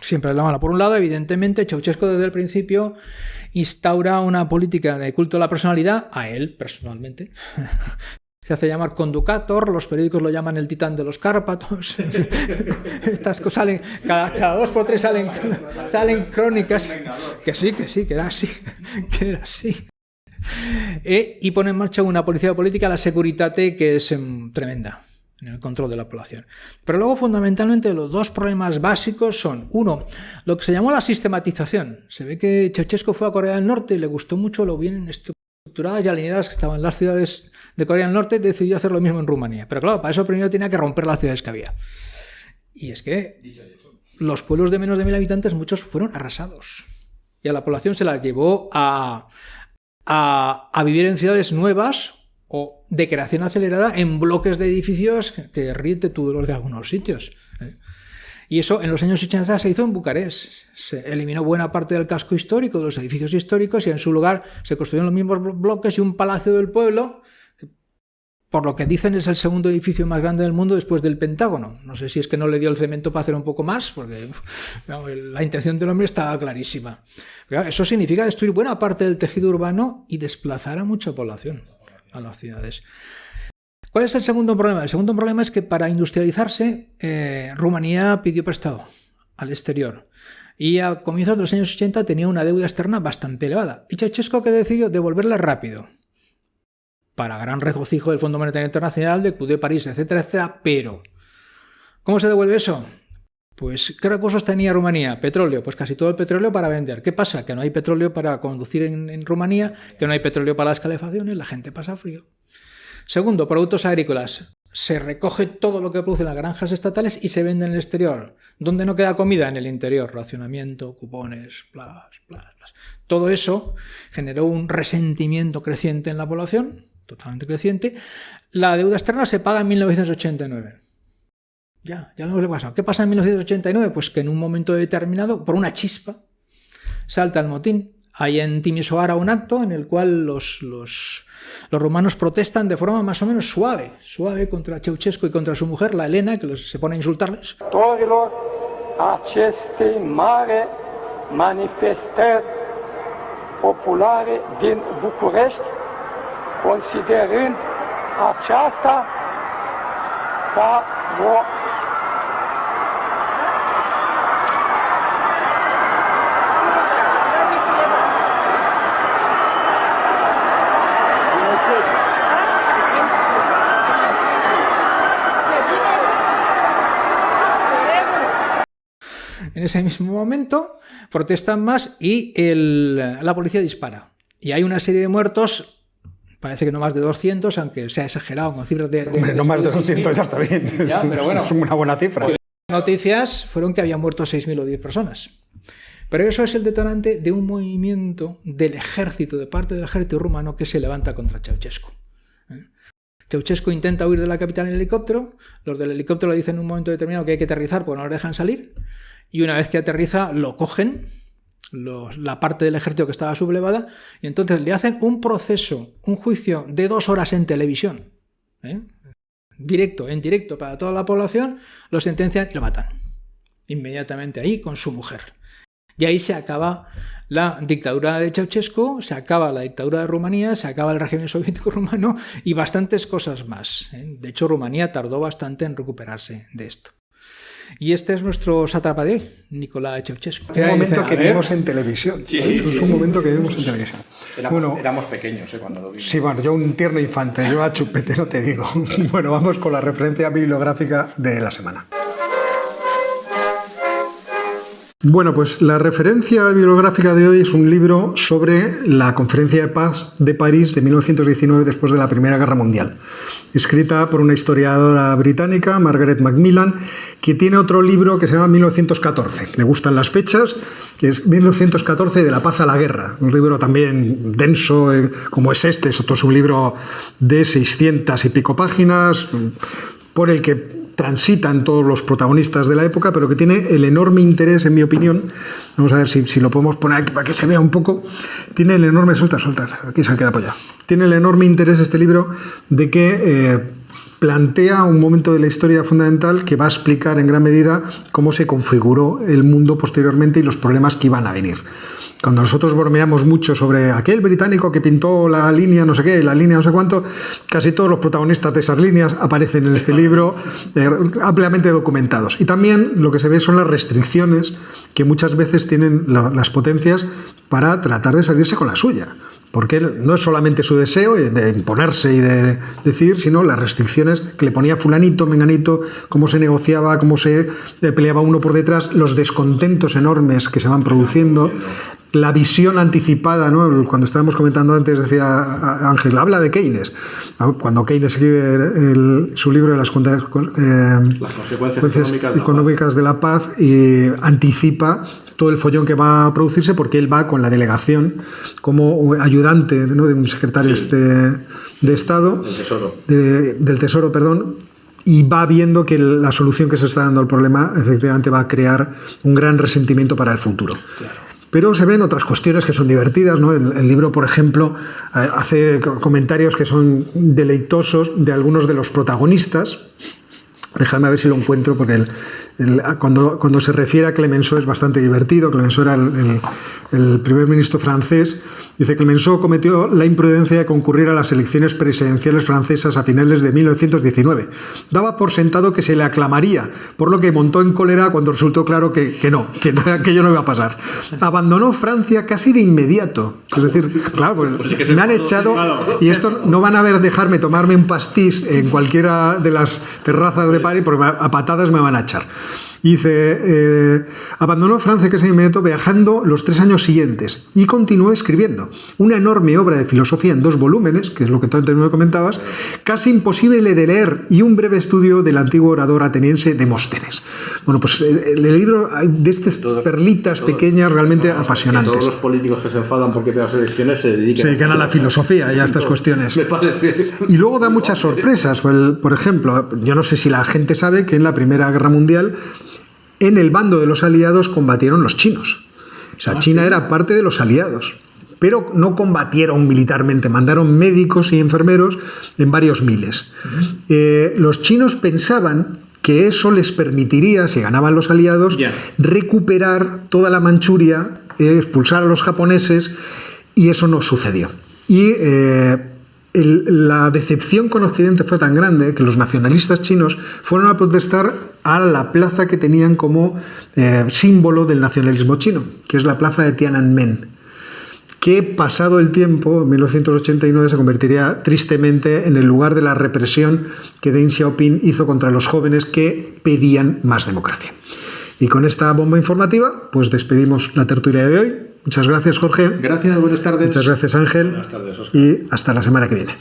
S2: Siempre lo malo. Por un lado, evidentemente, Ceausescu desde el principio instaura una política de culto a la personalidad, a él personalmente. Se hace llamar conducator, los periódicos lo llaman el titán de los Cárpatos. Estas cosas salen, cada 2 por 3 salen crónicas. Que era así. Y pone en marcha una policía política, la Securitate, que es tremenda en el control de la población. Pero luego, fundamentalmente, los dos problemas básicos son, uno, lo que se llamó la sistematización. Se ve que Ceausescu fue a Corea del Norte y le gustó mucho lo bien estructuradas y alineadas que estaban las ciudades de Corea del Norte, y decidió hacer lo mismo en Rumanía. Pero claro, para eso primero tenía que romper las ciudades que había. Y es que los pueblos de menos de 1000 habitantes, muchos fueron arrasados. Y a la población se las llevó a vivir en ciudades nuevas o de creación acelerada en bloques de edificios que ríete tú de los de algunos sitios. Y eso en los años 80 se hizo en Bucarest. Se eliminó buena parte del casco histórico, de los edificios históricos, y en su lugar se construyeron los mismos bloques y un palacio del pueblo, que por lo que dicen es el segundo edificio más grande del mundo después del Pentágono. No sé si es que no le dio el cemento para hacer un poco más, porque la intención del hombre estaba clarísima. Pero eso significa destruir buena parte del tejido urbano y desplazar a mucha población a las ciudades. ¿Cuál es el segundo problema? El segundo problema es que para industrializarse, Rumanía pidió prestado al exterior. Y a comienzos de los años 80 tenía una deuda externa bastante elevada. Y Ceausescu que decidió devolverla rápido. Para gran regocijo del Fondo Monetario Internacional, del Club de París, etcétera, etcétera. Pero, ¿cómo se devuelve eso? Pues, ¿qué recursos tenía Rumanía? Petróleo. Pues casi todo el petróleo para vender. ¿Qué pasa? Que no hay petróleo para conducir en Rumanía, que no hay petróleo para las calefacciones, la gente pasa frío. Segundo, productos agrícolas. Se recoge todo lo que producen las granjas estatales y se vende en el exterior. ¿Dónde no queda comida? En el interior. Racionamiento, cupones, bla. Todo eso generó un resentimiento creciente en la población, totalmente creciente. La deuda externa se paga en 1989. Ya lo hemos pasado. ¿Qué pasa en 1989? Pues que en un momento determinado, por una chispa, salta el motín. Hay en Timișoara un acto en el cual los rumanos protestan de forma más o menos suave contra Ceausescu y contra su mujer, la Elena, que se pone a insultarles.
S4: Autorilor acestei mari manifestări populare din București, considerând aceasta ca o
S2: En ese mismo momento, protestan más y la policía dispara. Y hay una serie de muertos, parece que no más de 200, aunque se ha exagerado con cifras de
S1: no más de 200 ya está bien.
S2: Ya, pero bueno,
S1: es una buena cifra.
S2: Las noticias fueron que habían muerto 6.000 o 10 personas. Pero eso es el detonante de un movimiento del ejército, de parte del ejército rumano, que se levanta contra Ceausescu. Ceausescu intenta huir de la capital en helicóptero, los del helicóptero le dicen en un momento determinado que hay que aterrizar porque no lo dejan salir, y una vez que aterriza lo cogen, la parte del ejército que estaba sublevada, y entonces le hacen un proceso, un juicio de 2 horas en televisión, en directo para toda la población, lo sentencian y lo matan. Inmediatamente ahí con su mujer. Y ahí se acaba la dictadura de Ceausescu, se acaba la dictadura de Rumanía, se acaba el régimen soviético rumano y bastantes cosas más. De hecho, Rumanía tardó bastante en recuperarse de esto. Y este es nuestro sátrapa de hoy, Nicolae Ceausescu.
S1: Un momento que vimos en televisión.
S3: Sí,
S1: es un momento que vimos en televisión.
S3: Éramos pequeños cuando lo vimos.
S1: Sí, bueno, yo un tierno infante, yo a chupete no te digo. Bueno, vamos con la referencia bibliográfica de la semana. Bueno, pues la referencia bibliográfica de hoy es un libro sobre la Conferencia de Paz de París de 1919, después de la Primera Guerra Mundial, escrita por una historiadora británica, Margaret Macmillan, que tiene otro libro que se llama 1914. Le gustan las fechas, que es 1914 de la paz a la guerra, un libro también denso, como es este, es otro libro de 600 y pico páginas, por el que transitan todos los protagonistas de la época, pero que tiene el enorme interés, en mi opinión, vamos a ver si lo podemos poner aquí para que se vea un poco, tiene el enorme, suelta, aquí se queda apoyado, tiene el enorme interés este libro de que plantea un momento de la historia fundamental que va a explicar en gran medida cómo se configuró el mundo posteriormente y los problemas que iban a venir. Cuando nosotros bromeamos mucho sobre aquel británico que pintó la línea no sé qué, la línea no sé cuánto, casi todos los protagonistas de esas líneas aparecen en este libro ampliamente documentados. Y también lo que se ve son las restricciones que muchas veces tienen las potencias para tratar de salirse con la suya. Porque no es solamente su deseo de imponerse y de decidir, sino las restricciones que le ponía fulanito, menganito, cómo se negociaba, cómo se peleaba uno por detrás, los descontentos enormes que se van produciendo, la visión anticipada, ¿no? Cuando estábamos comentando antes, decía Ángel, habla de Keynes. Cuando Keynes escribe su libro de las consecuencias económicas de la paz, y anticipa todo el follón que va a producirse porque él va con la delegación como ayudante, ¿no?, de un secretario de Estado, del Tesoro, perdón, y va viendo que la solución que se está dando al problema efectivamente va a crear un gran resentimiento para el futuro. Claro. Pero se ven otras cuestiones que son divertidas, ¿no? El libro, por ejemplo, hace comentarios que son deleitosos de algunos de los protagonistas. Dejadme ver si lo encuentro, porque cuando se refiere a Clemenceau es bastante divertido. Clemenceau era el primer ministro francés. Dice: Clemenceau cometió la imprudencia de concurrir a las elecciones presidenciales francesas a finales de 1919. Daba por sentado que se le aclamaría, por lo que montó en cólera cuando resultó claro que aquello no iba a pasar. Abandonó Francia casi de inmediato. Es decir, claro, pues me han echado, y esto no van a ver dejarme tomarme un pastis en cualquiera de las terrazas de París, porque a patadas me van a echar. Y dice, abandonó Francia casi de inmediato, viajando los 3 años siguientes, y continuó escribiendo una enorme obra de filosofía en 2 volúmenes, que es lo que tú antes me comentabas, casi imposible de leer, y un breve estudio del antiguo orador ateniense Demóstenes. Bueno, pues el libro de estas perlitas pequeñas realmente apasionantes.
S3: Todos los políticos que se enfadan porque te las elecciones se dedican
S1: a la filosofía y a estas cuestiones.
S3: Me parece.
S1: Y luego da muchas sorpresas. Por ejemplo, yo no sé si la gente sabe que en la Primera Guerra Mundial, en el bando de los aliados combatieron los chinos. O sea, China era parte de los aliados, pero no combatieron militarmente, mandaron médicos y enfermeros en varios miles. Los chinos pensaban que eso les permitiría, si ganaban los aliados, recuperar toda la Manchuria, expulsar a los japoneses, y eso no sucedió. Y la decepción con Occidente fue tan grande que los nacionalistas chinos fueron a protestar a la plaza que tenían como símbolo del nacionalismo chino, que es la plaza de Tiananmen, que pasado el tiempo, en 1989, se convertiría tristemente en el lugar de la represión que Deng Xiaoping hizo contra los jóvenes que pedían más democracia. Y con esta bomba informativa, pues despedimos la tertulia de hoy. Muchas gracias, Jorge.
S2: Gracias, buenas tardes.
S1: Muchas gracias, Ángel.
S3: Buenas tardes, Óscar.
S1: Y hasta la semana que viene.